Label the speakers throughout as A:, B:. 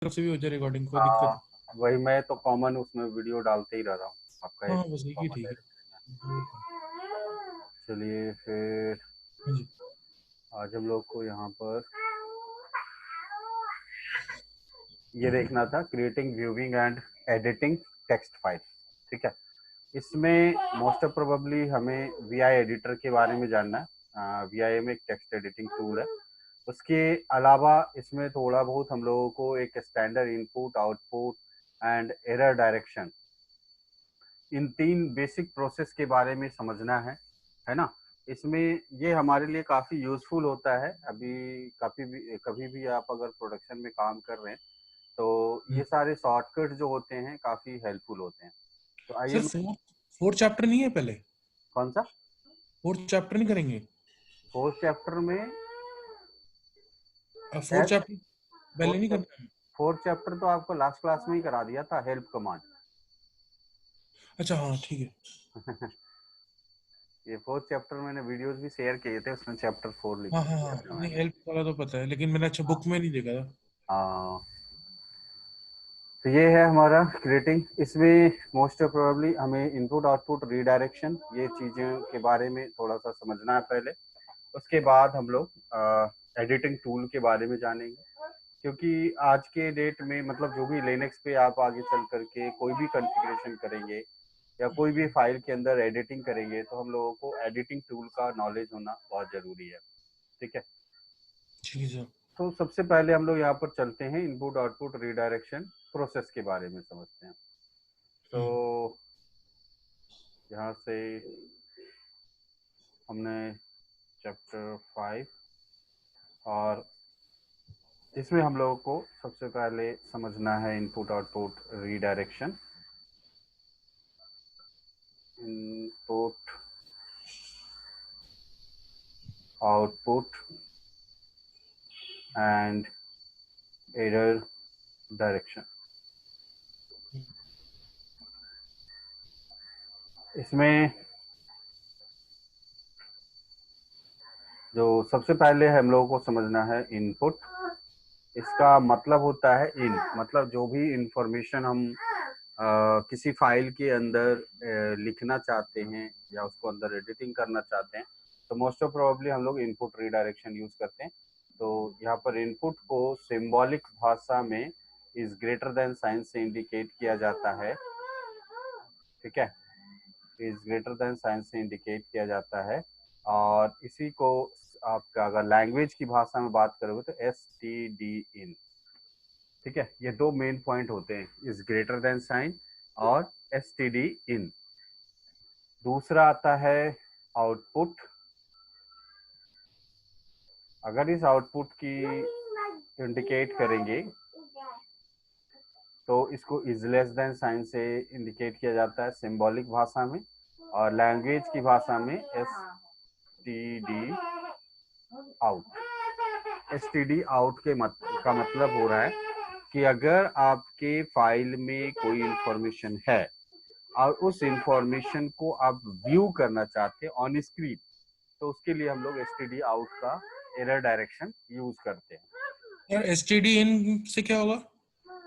A: तरफ से भी हो जाए रिकॉर्डिंग, कोई दिक्कत
B: हाँ, वही मैं तो कॉमन उसमें वीडियो डालते ही रह रहा हूँ, आपका
A: नहीं।
B: एक
A: हाँ बस एक ही
B: कॉमन
A: ठीक
B: डायरेक्टरी
A: है।
B: में। चलिए फिर
A: हाँ जी।
B: आज हम लोग को यहाँ पर ये देखना था, creating, viewing and editing text file. ठीक है, इसमें मोस्ट ऑफ प्रोबेबली हमें वी आई एडिटर के बारे में जानना है। वी आई में एक टेक्स्ट एडिटिंग टूल है। उसके अलावा इसमें थोड़ा बहुत हम लोगों को एक standard input, output and error direction, इन तीन बेसिक प्रोसेस के बारे में समझना है ना। इसमें ये हमारे लिए काफ़ी यूजफुल होता है। अभी कभी भी आप अगर प्रोडक्शन में काम कर रहे हैं तो ये सारे शॉर्टकट जो होते हैं काफ़ी हेल्पफुल होते हैं। तो आइए
A: सर फोर्थ फोर्थ चैप्टर नहीं है पहले?
B: कौन सा
A: फोर्थ चैप्टर नहीं करेंगे?
B: फोर्थ चैप्टर में?
A: फोर्थ चैप्टर पहले नहीं
B: फोर्थ
A: करना है?
B: फोर्थ चैप्टर तो आपको लास्ट क्लास में ही करा दिया था, हेल्प कमांड।
A: अच्छा हाँ ठीक है।
B: ये फोर्थ चैप्टर मैंने वीडियोस भी शेयर किए थे, उसमें चैप्टर 4
A: हाँ
B: लिखा
A: हाँ
B: दिया
A: हाँ,
B: था
A: नहीं
B: मैंने।
A: हेल्प वाला तो पता है, लेकिन मैंने अच्छा बुक में नहीं देखा था।
B: हाँ, तो ये है हमारा क्रिएटिंग। इसमें मोस्ट प्रोबेबली हमें इनपुट, आउटपुट, रीडायरेक्शन, ये चीज़ों के बारे में थोड़ा सा समझना है पहले। उसके बाद हम लोग एडिटिंग टूल के बारे में जानेंगे, क्योंकि आज के डेट में मतलब जो भी लिनक्स पे आप आगे चल करके कोई भी कॉन्फ़िगरेशन करेंगे या कोई भी फाइल के अंदर एडिटिंग करेंगे तो हम लोगों को एडिटिंग टूल का नॉलेज होना बहुत ज़रूरी है। ठीक है,
A: ठीक है सर।
B: तो सबसे पहले हम लोग यहाँ पर चलते हैं, इनपुट, आउटपुट, रीडायरेक्शन प्रोसेस के बारे में समझते हैं। तो यहाँ से हमने चैप्टर 5, और इसमें हम लोगों को सबसे पहले समझना है input, output, redirection. Input, output and error direction. इसमें जो सबसे पहले हम लोगों को समझना है इनपुट। इसका मतलब होता है इन, मतलब जो भी इंफॉर्मेशन हम किसी फाइल के अंदर लिखना चाहते हैं या उसको अंदर एडिटिंग करना चाहते हैं तो मोस्ट ऑफ प्रोबेबली हम लोग इनपुट रीडायरेक्शन यूज करते हैं। तो यहाँ पर इनपुट को सिंबॉलिक भाषा में इज ग्रेटर देन साइन से इंडिकेट किया जाता है। ठीक है, इज ग्रेटर देन साइन से इंडिकेट किया जाता है। और इसी को आपका अगर लैंग्वेज की भाषा में बात करोगे तो एस टी डी इन। ठीक है, ये दो मेन पॉइंट होते हैं, इज ग्रेटर देन साइन और एस टी डी इन। दूसरा आता है आउटपुट। अगर इस आउटपुट की इंडिकेट करेंगे तो इसको इज लेस देन साइन से इंडिकेट किया जाता है सिंबॉलिक भाषा में, और लैंग्वेज की भाषा में S T D out. S T D out का मतलब हो रहा है कि अगर आपके फाइल में कोई इंफॉर्मेशन है और उस इंफॉर्मेशन को आप व्यू करना चाहते हैं ऑन स्क्रीन, तो उसके लिए हम लोग एस टी डी आउट का एरर डायरेक्शन यूज करते हैं।
A: यार एस टी डी इन से क्या होगा?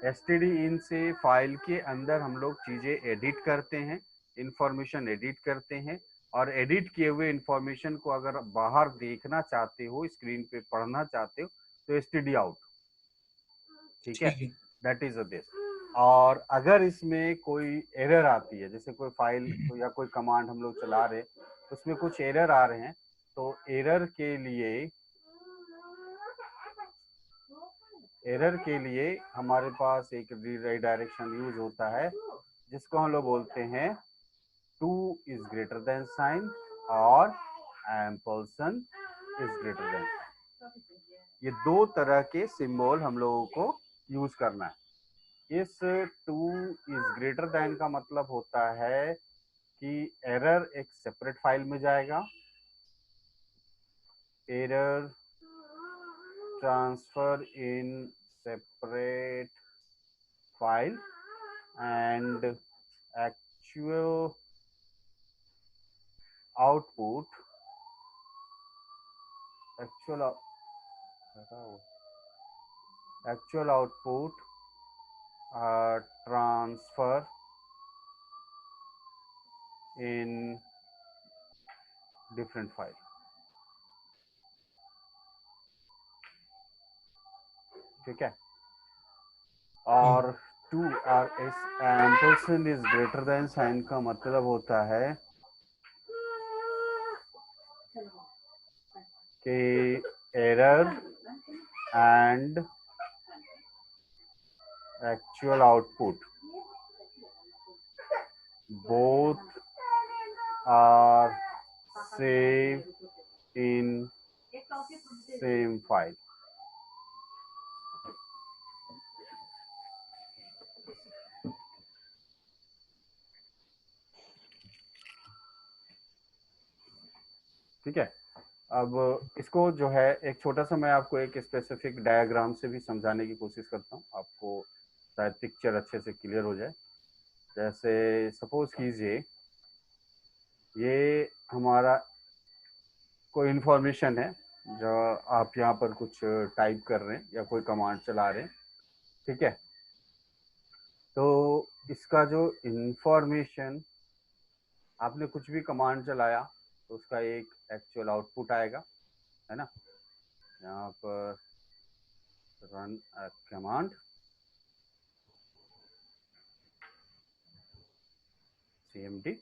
B: एस टी डी इन से फाइल के अंदर हम लोग चीजें एडिट करते हैं, इंफॉर्मेशन एडिट करते हैं, और एडिट किए हुए इंफॉर्मेशन को अगर बाहर देखना चाहते हो, स्क्रीन पे पढ़ना चाहते हो, तो एस टी डी आउट। ठीक है,
A: ठीक है।
B: That is this. और अगर इसमें कोई एरर आती है, जैसे कोई फाइल या कोई कमांड हम लोग चला रहे हैं उसमें कुछ एरर आ रहे हैं, तो एरर के लिए हमारे पास एक रीडायरेक्शन यूज होता है जिसको हम लोग बोलते हैं two is greater than sign और एम्परसेंड इज ग्रेटर देन। ये दो तरह के सिंबल हम लोगों को यूज करना है। इस टू इज ग्रेटर देन का मतलब होता है कि एरर एक सेपरेट फाइल में जाएगा, error transfer in separate file, and actual output, actual actual output transfer in different file. ठीक है, और two R S ampersand is greater than sign का मतलब होता है कि error and actual output both are saved in same file. ठीक है, अब इसको जो है एक छोटा सा मैं आपको एक स्पेसिफिक डायग्राम से भी समझाने की कोशिश करता हूँ, आपको शायद पिक्चर अच्छे से क्लियर हो जाए। जैसे सपोज कीजिए ये हमारा कोई इंफॉर्मेशन है जो आप यहाँ पर कुछ टाइप कर रहे हैं या कोई कमांड चला रहे हैं, ठीक है। तो इसका जो इंफॉर्मेशन आपने कुछ भी कमांड चलाया तो उसका एक एक्चुअल आउटपुट आएगा, है ना। यहाँ पर रन कमांड cmd,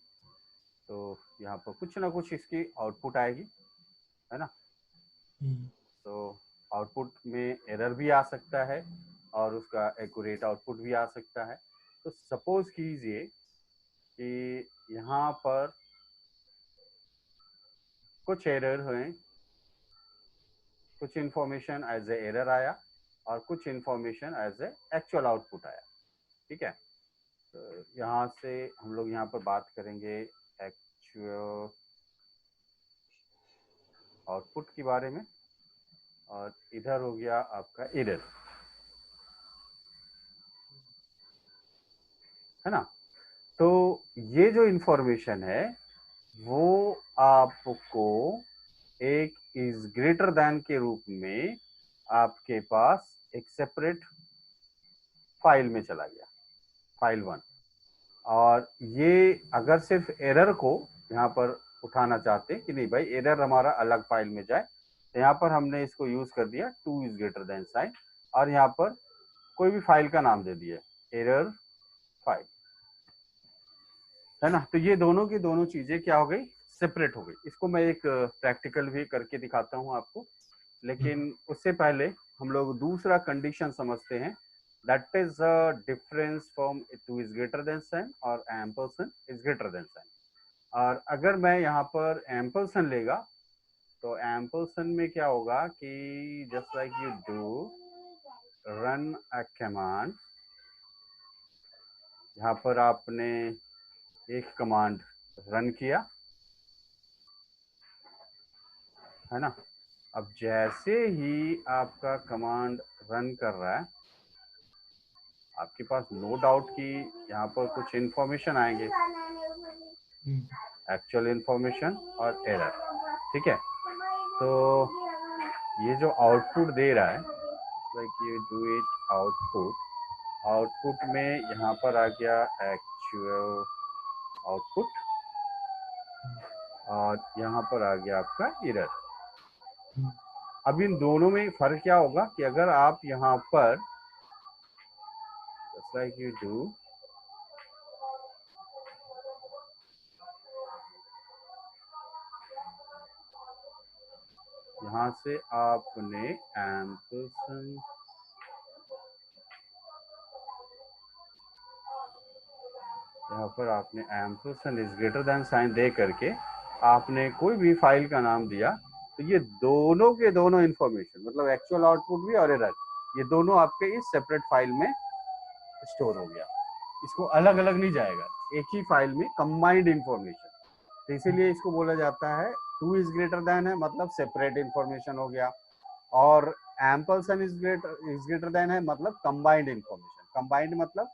B: तो यहाँ पर कुछ ना कुछ इसकी आउटपुट आएगी, है ना। तो आउटपुट में एरर भी आ सकता है और उसका एक्यूरेट आउटपुट भी आ सकता है। तो सपोज कीजिए कि यहाँ पर कुछ एरर हुए, कुछ इंफॉर्मेशन एज ए एरर आया और कुछ information as a actual output आया, ठीक है। तो यहाँ से हम लोग यहाँ पर बात करेंगे एक्चुअल आउटपुट के बारे में, और इधर हो गया आपका एरर, है ना। तो ये जो इंफॉर्मेशन है वो आपको एक इज ग्रेटर देन के रूप में आपके पास एक सेपरेट फाइल में चला गया, फाइल 1। और ये अगर सिर्फ एरर को यहाँ पर उठाना चाहते हैं कि नहीं भाई एरर हमारा अलग फाइल में जाए, तो यहाँ पर हमने इसको यूज कर दिया two is greater than sign, और यहाँ पर कोई भी फाइल का नाम दे दिया एरर फाइल, है ना। तो ये दोनों की दोनों चीजें क्या हो गई, सेपरेट हो गई। इसको मैं एक प्रैक्टिकल भी करके दिखाता हूँ आपको, लेकिन उससे पहले हम लोग दूसरा कंडीशन समझते हैं, that is a difference from two is greater than sign और ampersand is greater than sign. और अगर मैं यहाँ पर एम्परसेंड लेगा तो एम्परसेंड में क्या होगा कि just like you do run a command, यहाँ पर आपने एक कमांड रन किया, है ना। अब जैसे ही आपका कमांड रन कर रहा है आपके पास नो डाउट कि यहाँ पर कुछ इंफॉर्मेशन आएंगे, एक्चुअल इंफॉर्मेशन और एरर, ठीक है। तो ये जो आउटपुट दे रहा है like you do it output, output में यहाँ पर आ गया एक्चुअल आउटपुट और यहाँ पर आ गया आपका एरर। अब इन दोनों में फर्क क्या होगा कि अगर आप यहाँ पर just like you do यहाँ से आपने एम्परसेंड, यहाँ पर आपने ampersand is greater than sign दे करके आपने कोई भी फाइल का नाम दिया, तो ये दोनों के दोनों इंफॉर्मेशन मतलब एक्चुअल आउटपुट भी और एरर, ये दोनों आपके इस सेपरेट फाइल में स्टोर हो गया। इसको अलग अलग नहीं जाएगा, एक ही फाइल में कंबाइंड इंफॉर्मेशन। तो इसीलिए इसको बोला जाता है टू इज ग्रेटर देन है मतलब सेपरेट इंफॉर्मेशन हो गया, और एम्परसेंड इज ग्रेटर देन है मतलब कंबाइंड इंफॉर्मेशन। कंबाइंड मतलब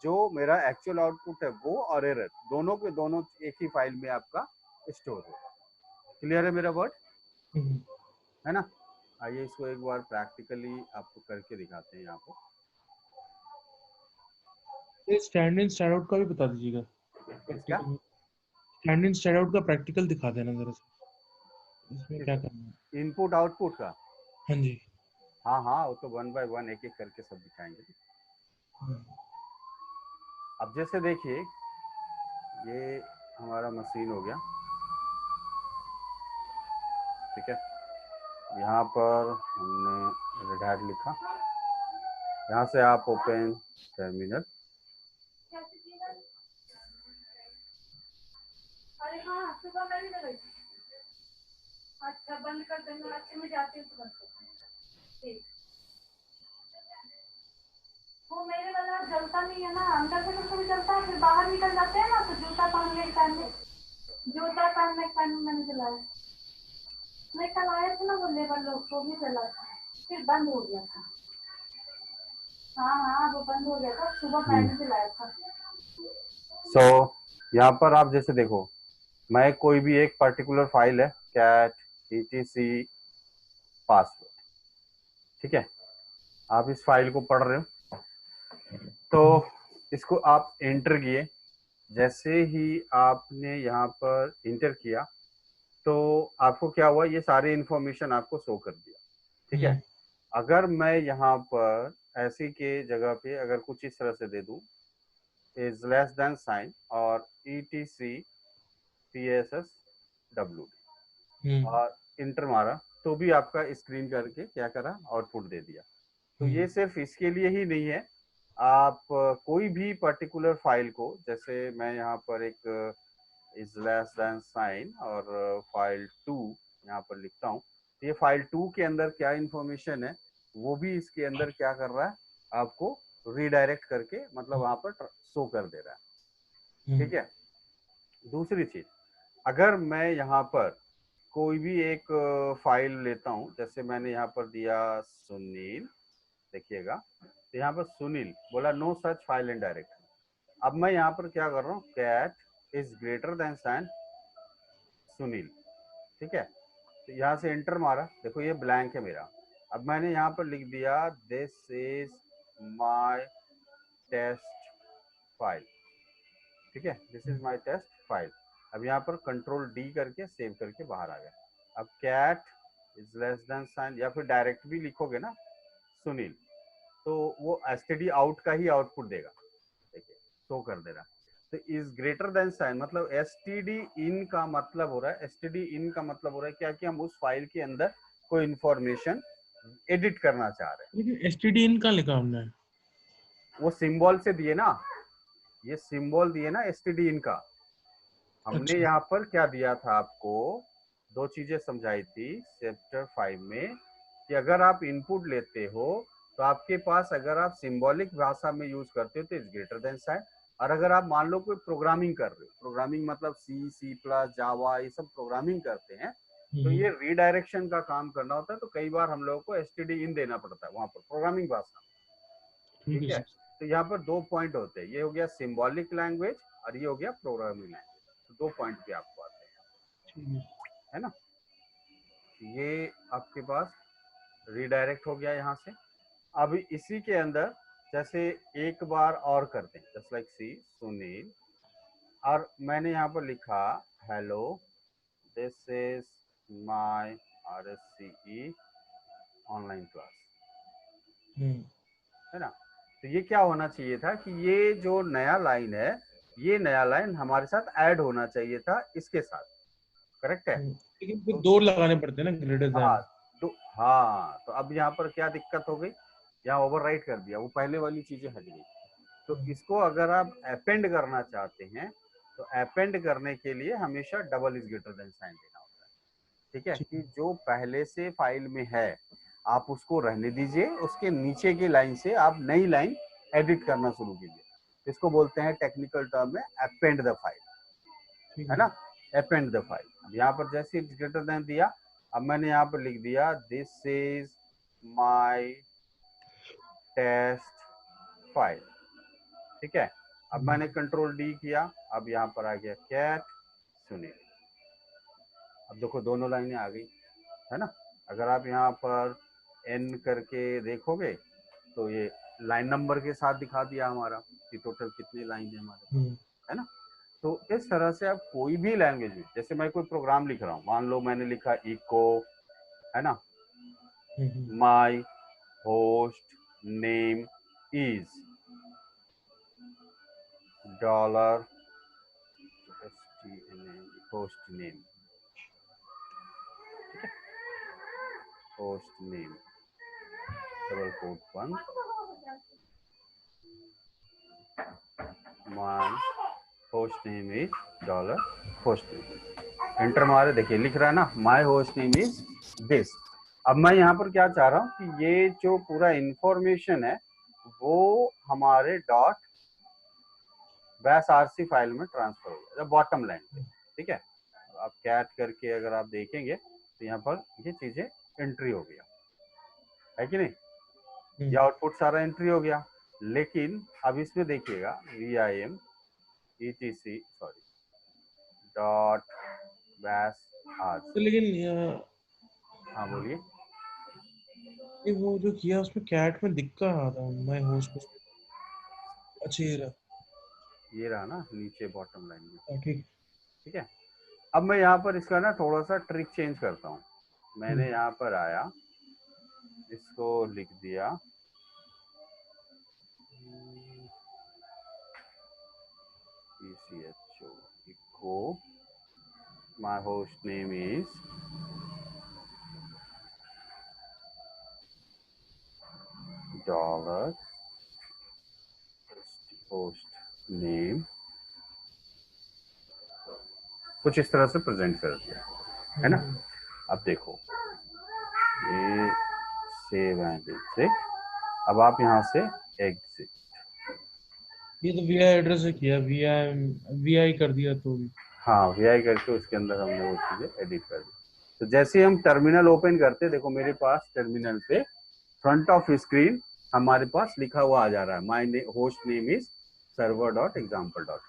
B: जो मेरा एक्चुअल आउटपुट है वो और एरर दोनों के दोनों एक ही फाइल में आपका स्टोर हो। क्लियर है मेरा वर्ड, है ना। आइए इसको एक बार प्रैक्टिकली आपको करके दिखाते हैं यहाँ पर।
A: ये स्टैंड इन स्टैंड आउट का भी बता दीजिएगा
B: इसका
A: practical. Stand in stand out का प्रैक्टिकल दिखा देना जरा सा, इसमें क्या करना है।
B: इनपुट आउटपुट का,
A: हाँ जी।
B: हाँ हाँ वो तो 1 बाय 1 एक एक करके सब दिखाएंगे।
A: हम्म,
B: अब जैसे देखिए ये हमारा मशीन हो गया, ठीक है। यहाँ पर हमने रेड हैट लिखा, यहाँ से आप ओपन टर्मिनल,
C: अरे हाँ सुबह मैं भी लगाई थी। अच्छा बंद कर देना, अच्छे में जाती हूँ तो बंद कर देना। ठीक। वो मेरे वाला जलता नहीं है ना, अंदर से तो जलता है, फिर बाहर निकल जाते हैं ना तो जूता पहनने के टाइम में मैंने जलाया। मैं कल आए थे ना वो लेबर लोग, तो भी जला था, फिर बंद हो गया था। हाँ हाँ वो बंद हो गया था, सुबह मैंने जलाया था।
B: सो यहाँ पर आप जैसे देखो, मैं कोई भी एक पर्टिकुलर फाइल है कैट etc पासवर्ड, ठीक है। आप इस फाइल को पढ़ रहे हो तो इसको आप एंटर किए, जैसे ही आपने यहाँ पर इंटर किया तो आपको क्या हुआ, ये सारी इंफॉर्मेशन आपको शो कर दिया, ठीक है। अगर मैं यहाँ पर ऐसी के जगह पे अगर कुछ इस तरह से दे दूं, इज लेस देन साइन और etc PSSWD और इंटर मारा तो भी आपका स्क्रीन करके क्या करा, आउटपुट दे दिया। तो ये सिर्फ इसके लिए ही नहीं है, आप कोई भी पर्टिकुलर फाइल को, जैसे मैं यहाँ पर एक इज लेस देन साइन और फाइल 2 यहाँ पर लिखता हूँ, तो ये फाइल 2 के अंदर क्या इंफॉर्मेशन है वो भी इसके अंदर क्या कर रहा है, आपको रीडायरेक्ट करके मतलब वहां पर शो कर दे रहा है, ठीक है। दूसरी चीज, अगर मैं यहाँ पर कोई भी एक फाइल लेता हूँ, जैसे मैंने यहाँ पर दिया सुनील, देखिएगा तो यहाँ पर सुनील बोला no such file in directory. अब मैं यहाँ पर क्या कर रहा हूँ, cat is greater than sign Sunil, ठीक है। तो यहाँ से एंटर मारा, देखो ये ब्लैंक है मेरा। अब मैंने यहाँ पर लिख दिया this is my test file, ठीक है, this is my test file. अब यहाँ पर कंट्रोल डी करके सेव करके बाहर आ गया। अब cat is less than sign या फिर डायरेक्ट भी लिखोगे ना सुनील, तो वो std आउट का ही आउटपुट देगा, देखिए शो कर दे रहा। तो इज ग्रेटर देन साइन मतलब std इन का मतलब हो रहा है, std इन का मतलब हो रहा है क्या, कि हम उस फाइल के अंदर कोई इंफॉर्मेशन एडिट करना चाह रहे हैं।
A: लेकिन एसटीडी इन का लिखा हमने।
B: वो सिंबल से दिए ना, ये सिंबल दिए ना std इन का। हमने
A: अच्छा।
B: यहाँ पर क्या दिया था आपको, दो चीजें समझाई थी चैप्टर 5 में, कि अगर आप इनपुट लेते हो तो आपके पास अगर आप सिंबॉलिक भाषा में यूज करते हो तो इज ग्रेटर देन साइन, और अगर आप मान लो कोई प्रोग्रामिंग कर रहे हो, प्रोग्रामिंग मतलब सी प्लस जावा ये सब प्रोग्रामिंग करते हैं, तो ये रीडायरेक्शन का काम करना होता है, तो कई बार हम लोगों को एसटीडी इन देना पड़ता है वहां पर प्रोग्रामिंग भाषा, ठीक है। तो यहाँ पर दो पॉइंट होते हैं, ये हो गया सिंबॉलिक लैंग्वेज और ये हो गया प्रोग्रामिंग लैंग्वेज, तो दो पॉइंट भी आपको आते हैं, है ना। ये आपके पास रीडायरेक्ट हो गया यहाँ से। अब इसी के अंदर जैसे एक बार और करते हैं, जस्ट लाइक सी सुनील, और मैंने यहाँ पर लिखा hello this is my RSCE online class, है ना। तो ये क्या होना चाहिए था कि ये जो नया लाइन है, ये नया लाइन हमारे साथ ऐड होना चाहिए था इसके साथ, करेक्ट है।
A: लेकिन फिर
B: तो
A: दो लगाने पड़ते हैं ना ग्रेटर
B: हाँ
A: देन।
B: तो हाँ तो अब यहाँ पर क्या दिक्कत हो गई, यहाँ ओवरराइट कर दिया, वो पहले वाली चीजें हट गई। तो इसको अगर आप अपेंड करना चाहते हैं तो अपेंड करने के लिए हमेशा double is greater than sign देना होता है, ठीक है। कि जो पहले से फाइल में है आप उसको रहने दीजिए, उसके नीचे की लाइन से आप नई लाइन एडिट करना शुरू कीजिए, इसको बोलते हैं टेक्निकल टर्म में अपेंड द फाइल, है ना, अपेंड द फाइल। अब यहाँ पर जैसे ग्रेटर देन दिया, अब मैंने यहाँ पर लिख दिया this is my test file, ठीक है। अब मैंने कंट्रोल डी किया, अब यहाँ पर आ गया कैट सुनील। अब देखो दोनों लाइनें आ गई, है ना। अगर आप यहाँ पर एन करके देखोगे तो ये लाइन नंबर के साथ दिखा दिया हमारा, कि टोटल कितनी लाइन है हमारे पास, है ना। तो इस तरह से आप कोई भी लैंग्वेज में, जैसे मैं कोई प्रोग्राम लिख रहा हूँ, मान लो मैंने लिखा इको, है ना, my host name is dollar host name, host name double quote 1 my host name is dollar host name, enter मारे, देखिए लिख रहा है ना, my host name is this. अब मैं यहाँ पर क्या चाह रहा हूँ कि ये जो पूरा इंफॉर्मेशन है वो हमारे डॉट बैश आरसी फाइल में ट्रांसफर हो गया बॉटम लाइन पे, ठीक है। आप कैट करके अगर आप देखेंगे तो यहाँ पर ये चीजें एंट्री हो गया है कि नहीं, ये आउटपुट सारा एंट्री हो गया। लेकिन अब इसमें देखिएगा VIM etc sorry dot bash RC,
A: तो लेकिन
B: हाँ बोलिए।
A: ये वो जो किया उसमें कैट में दिक्कत आ रहा मैं होस्ट, अच्छा
B: ये रहा ना नीचे बॉटम लाइन में,
A: ठीक।
B: ठीक है। अब मैं यहाँ पर इसका ना थोड़ा सा ट्रिक चेंज करता हूँ। मैंने यहाँ पर आया, इसको लिख दिया ECHO echo my host name is dollar host name, कुछ इस तरह से प्रेजेंट कर दिया, है ना। अब देखो ये सेव एंड एग्जिट, अब आप यहाँ से एग्जिट,
A: ये तो VI एड्रेस से किया, VI कर दिया तो भी।
B: हाँ VI करके उसके अंदर हमने वो चीजें एडिट कर दी। तो जैसे हम टर्मिनल ओपन करते, देखो मेरे पास टर्मिनल पे फ्रंट ऑफ स्क्रीन हमारे पास लिखा हुआ आ जा रहा है, माई होस्ट नेम इज सर्वर डॉट एग्जाम्पल डॉट,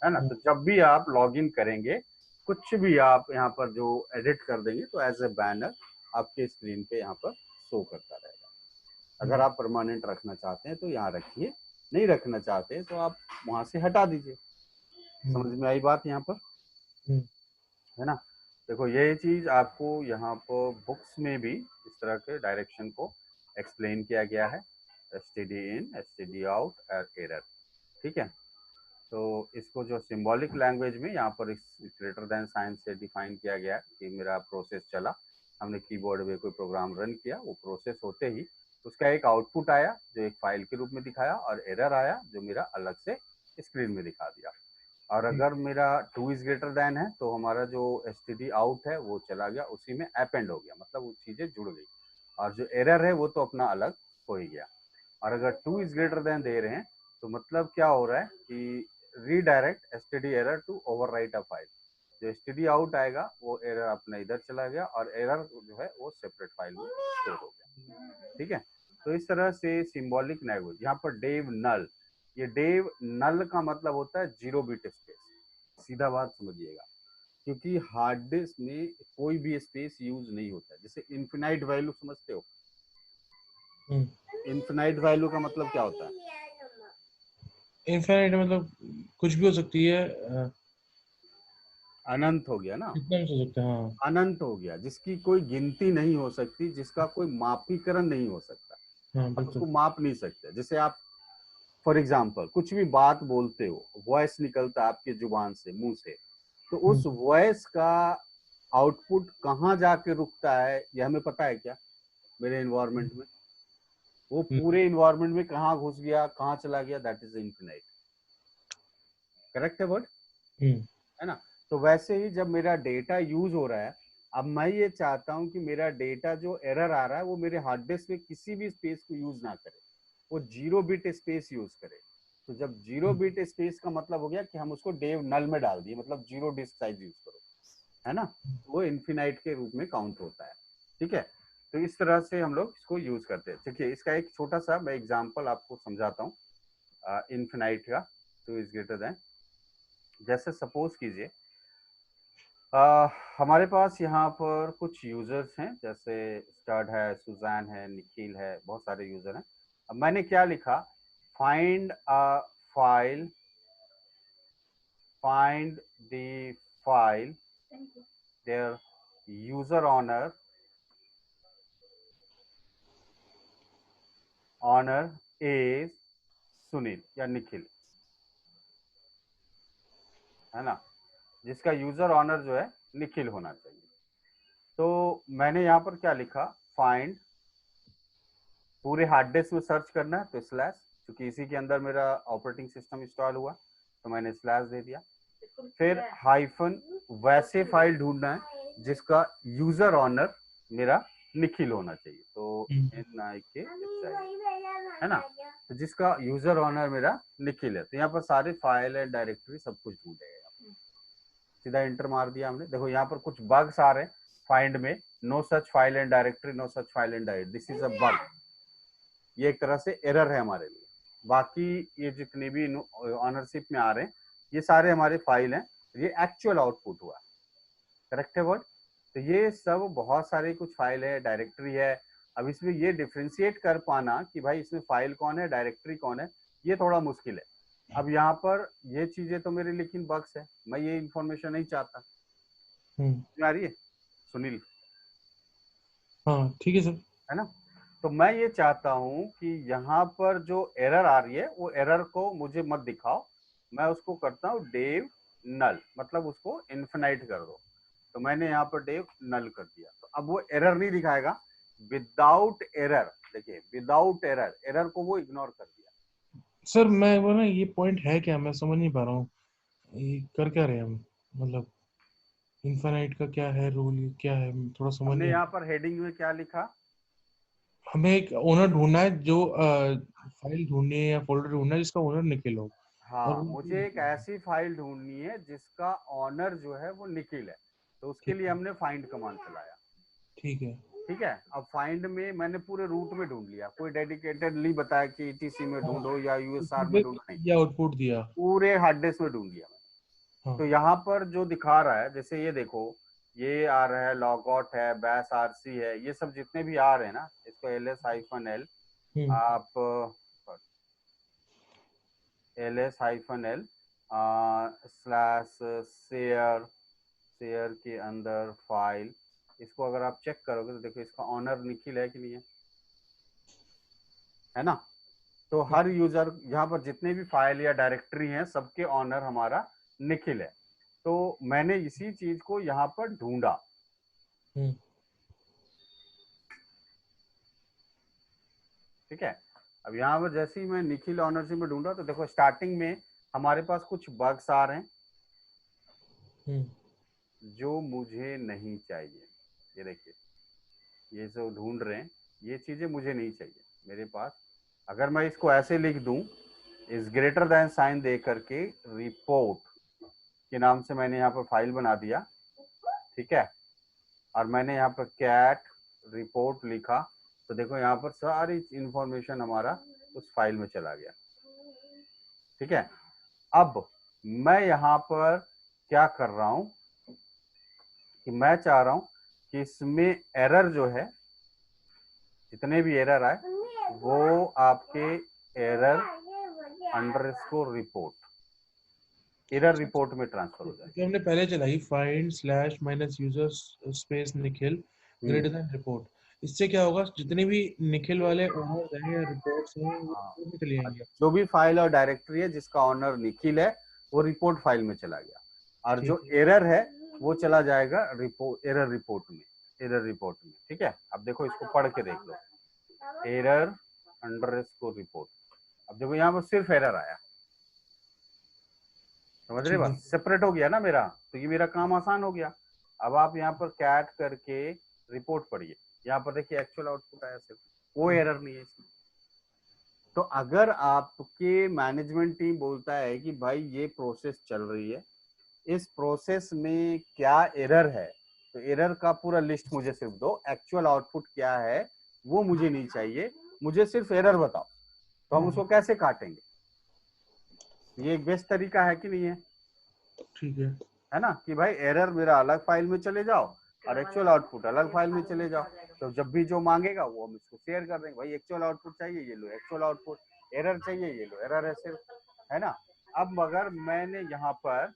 B: है ना। तो जब भी आप लॉग इन करेंगे, कुछ भी आप यहाँ पर जो एडिट कर देंगे तो एज ए बैनर आपके स्क्रीन पे यहाँ पर शो करता रहेगा। अगर आप परमानेंट रखना चाहते हैं तो यहाँ रखिए, नहीं रखना चाहते हैं तो आप वहां से हटा दीजिए। समझ में आई बात यहाँ पर, है ना। देखो ये चीज आपको यहाँ पर बुक्स में भी इस तरह के डायरेक्शन को एक्सप्लेन किया गया है, std in std out error, ठीक है। तो इसको जो सिंबॉलिक लैंग्वेज में यहाँ पर ग्रेटर देन साइन से डिफाइन किया गया है कि मेरा प्रोसेस चला, हमने कीबोर्ड में कोई प्रोग्राम रन किया, वो प्रोसेस होते ही उसका एक आउटपुट आया जो एक फाइल के रूप में दिखाया, और एरर आया जो मेरा अलग से स्क्रीन में दिखा दिया। और अगर मेरा 2 इज ग्रेटर देन है तो हमारा जो std आउट है वो चला गया, उसी में अपेंड हो गया, मतलब वो चीजें जुड़ गई, और जो एरर है वो तो अपना अलग हो ही गया। और अगर 2 इज ग्रेटर देन दे रहे हैं तो मतलब क्या हो रहा है कि redirect std error to overwrite a file, जो std आउट आएगा वो एरर अपना इधर चला गया और एरर जो है वो सेपरेट फाइल में स्टोर हो गया, ठीक है। तो इस तरह से सिंबॉलिक लैंग्वेज, यहाँ पर डेव नल, ये डेव नल का मतलब होता है 0 बिट स्पेस, सीधा बात समझिएगा, क्योंकि हार्ड डिस्क में कोई भी स्पेस यूज नहीं होता है। जैसे इन्फिनाइट वैल्यू समझते हो, इन्फिनाइट वैल्यू का मतलब क्या होता है?
A: इनफाइनाइट मतलब कुछ भी हो सकती है,
B: अनंत हो गया ना,
A: कितना भी हो सकता है। हाँ
B: अनंत हो गया, जिसकी कोई गिनती नहीं हो सकती, जिसका कोई मापीकरण नहीं हो सकता,
A: हाँ
B: आप उसको
A: बिल्कुल।
B: माप नहीं सकते। जैसे आप फॉर एग्जाम्पल कुछ भी बात बोलते हो, वॉइस निकलता है आपके जुबान से, मुंह से, तो उस वॉइस का आउटपुट कहाँ जाके रुकता है ये हमें पता है क्या? मेरे इन्वायरमेंट में, वो पूरे इन्वायरमेंट में कहाँ घुस गया, कहाँ चला गया, दैट इज इनफिनाइट, करेक्ट है वर्ड, है ना। तो वैसे ही जब मेरा डेटा यूज हो रहा है, अब मैं ये चाहता हूं कि मेरा डेटा जो एरर आ रहा है वो मेरे हार्ड डिस्क में किसी भी स्पेस को यूज ना करे, वो 0 बिट स्पेस यूज करे। तो जब 0 बिट स्पेस का मतलब हो गया कि हम उसको डेव नल में डाल दिए, मतलब 0 डिस्क साइज यूज करो, है ना, वो इन्फिनाइट के रूप में काउंट होता है, ठीक है। तो इस तरह से हम लोग इसको यूज करते हैं। देखिए इसका एक छोटा सा मैं एग्जाम्पल आपको समझाता हूँ इन्फिनाइट का, 2 इज ग्रेटर देन। जैसे सपोज कीजिए हमारे पास यहाँ पर कुछ यूजर्स हैं, जैसे स्टड है, सुजैन है, निखिल है, बहुत सारे यूजर हैं। अब मैंने क्या लिखा, find a file, find the file, their user honor is Sunil या निखिल, है ना, जिसका यूजर ऑनर जो है निखिल होना चाहिए। तो मैंने यहाँ पर क्या लिखा, फाइंड, पूरे हार्ड डिस्क में सर्च करना है तो स्लैश, क्योंकि इसी के अंदर मेरा ऑपरेटिंग सिस्टम इंस्टॉल हुआ तो मैंने स्लैश दे दिया। फिर हाइफन, वैसे फाइल ढूंढना है जिसका यूजर ऑनर मेरा निखिल होना चाहिए, तो NIK है ना, तो जिसका यूजर ऑनर मेरा निखिल है। तो यहाँ पर सारे फाइल है, डायरेक्टरी, सब कुछ ढूंढेगा। सीधा इंटर मार दिया हमने। देखो यहाँ पर कुछ बग्स आ रहे हैं फाइंड में, no such file and directory, no such file and directory, this is a bug, ये एक तरह से एरर है हमारे लिए। बाकी ये जितने भी ऑनरशिप में आ रहे हैं ये सारे हमारे फाइल हैं, ये एक्चुअल आउटपुट हुआ, करेक्ट है वर्ड। तो ये सब बहुत सारे कुछ फाइल है, डायरेक्टरी है। अब इसमें ये डिफ्रेंशिएट कर पाना कि भाई इसमें फाइल कौन है, डायरेक्टरी कौन है, ये थोड़ा मुश्किल है। अब यहाँ पर ये चीजें तो मेरे लेकिन बग्स है, मैं ये इंफॉर्मेशन नहीं चाहता। आ रही है सुनील?
A: हाँ ठीक है सर,
B: है ना। तो मैं ये चाहता हूं कि यहाँ पर जो एरर आ रही है वो एरर को मुझे मत दिखाओ, मैं उसको करता हूँ डेव नल, मतलब उसको इन्फिनाइट कर दो। तो मैंने यहाँ पर डेव नल कर दिया, तो अब वो एरर नहीं दिखाएगा, विदाउट एरर, देखिए विदाउट एरर, एरर को वो इग्नोर कर दिया।
A: सर मैं वो ना, ये पॉइंट है क्या, मैं समझ नहीं पा रहा हूँ, ये कर क्या रहे हैं हम, मतलब इनफाइनाइट का क्या है रूल, क्या है, थोड़ा समझ
B: हमने
A: नहीं।
B: यहाँ पर हेडिंग में क्या लिखा,
A: हमें एक ओनर ढूंढना है जो फाइल ढूंढनी है या फोल्डर ढूंढना है जिसका ओनर निखिल हो। और
B: हाँ मुझे एक ऐसी फाइल ढूंढनी है जिसका ऑनर जो है वो निखिल है, तो उसके
A: ठीक
B: लिए
A: है,
B: हमने फाइंड कमांड चलाया।
A: ठीक है,
B: ठीक है, अब फाइंड में मैंने पूरे रूट में ढूंढ लिया, कोई डेडिकेटेड नहीं बताया कि ETC में
A: हाँ,
B: ढूंढो या USR में
A: उसमें
B: ढूंढो, नहीं,
A: ये आउटपुट दिया।
B: पूरे हार्ड डिस्क में ढूंढ लिया मैंने।
A: हाँ,
B: तो यहाँ पर जो दिखा रहा है, जैसे ये देखो, ये आ रहा है लॉग आउट है, बैश RC है, ये सब जितने भी आ रहे हैं ना, इसको LS-L आप LS-L स्लैश शेयर, शेयर के अंदर फाइल, इसको अगर आप चेक करोगे तो देखो इसका ऑनर निखिल है कि नहीं है ना। तो हर यूजर यहाँ पर जितने भी फाइल या डायरेक्टरी हैं सबके ऑनर हमारा निखिल है। तो मैंने इसी चीज को यहाँ पर ढूंढा। ठीक है, अब यहाँ पर जैसे ही मैं निखिल ऑनरशिप में ढूंढा तो देखो स्टार्टिंग में हमारे पास कुछ बग्स आ रहे हैं जो मुझे नहीं चाहिए। ये देखिए, ये जो ढूंढ रहे हैं ये चीजें मुझे नहीं चाहिए मेरे पास। अगर मैं इसको ऐसे लिख दूं, इस ग्रेटर देन साइन दे करके रिपोर्ट के नाम से मैंने यहाँ पर फाइल बना दिया, ठीक है, और मैंने यहाँ पर कैट रिपोर्ट लिखा, तो देखो यहाँ पर सारी इंफॉर्मेशन हमारा उस फाइल में चला गया। ठीक है, अब मैं यहाँ पर क्या कर रहा हूं कि मैं चाह रहा हूं कि इसमें एरर जो है, जितने भी एरर आए वो आपके error underscore report, error report में ट्रांसफर हो जाए।
A: तो हमने पहले चलाई find slash minus user space Nikhil greater than report, इससे क्या होगा, जितने भी निखिल वाले ओनर्स हैं या रिपोर्ट्स हैं वो रिपोर्ट में चले जाएंगे।
B: जो भी फाइल और डायरेक्टरी है जिसका ऑनर निखिल है वो रिपोर्ट फाइल में चला गया, और जो
A: ठीक है,
B: एरर है वो चला जाएगा रिपोर्ट, एरर रिपोर्ट में, एरर रिपोर्ट में। ठीक है, अब देखो इसको पढ़ के देख लो, एरर अंडरस्कोर रिपोर्ट। अब देखो यहाँ पर सिर्फ एरर आया, समझ रहे
A: ठीक है,
B: बात, सेपरेट हो गया ना मेरा, तो ये मेरा काम आसान हो गया। अब आप यहाँ पर कैट करके रिपोर्ट पढ़िए, यहाँ पर देखिए एक्चुअल आउटपुट आया, सिर्फ कोई एरर नहीं है इसमें। तो अगर आपके मैनेजमेंट टीम बोलता है कि भाई ये प्रोसेस चल रही है, इस प्रोसेस में क्या एरर है, तो एरर का पूरा लिस्ट मुझे सिर्फ दो, एक्चुअल आउटपुट क्या है वो मुझे नहीं चाहिए, मुझे सिर्फ एरर बताओ, तो हम उसको कैसे काटेंगे। ये एक बेस्ट तरीका है कि नहीं है?
A: ठीक
B: है ना, कि भाई एरर मेरा अलग फाइल में चले जाओ और एक्चुअल आउटपुट अलग फाइल में चले जाओ, तो जब भी जो मांगेगा वो हम इसको शेयर कर देंगे, भाई एक्चुअल आउटपुट चाहिए ये लो एक्चुअल आउटपुट, एरर चाहिए ये लो एरर है सिर्फ, है ना। अब अगर मैंने यहाँ पर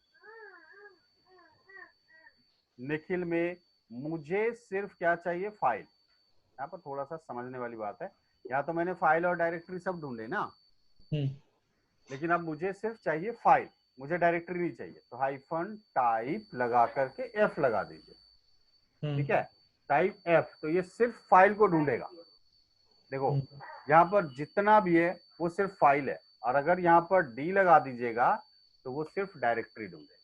B: निखिल में मुझे सिर्फ क्या चाहिए, फाइल। यहाँ पर थोड़ा सा समझने वाली बात है, यहाँ तो मैंने फाइल और डायरेक्टरी सब ढूंढे ना, लेकिन अब मुझे सिर्फ चाहिए फाइल, मुझे डायरेक्टरी नहीं चाहिए। तो हाइफन टाइप लगा करके एफ लगा दीजिए, ठीक है, टाइप एफ। तो ये सिर्फ फाइल को ढूंढेगा। देखो यहाँ पर जितना भी है वो सिर्फ फाइल है, और अगर यहाँ पर डी लगा दीजिएगा तो वो सिर्फ डायरेक्टरी ढूंढेगा।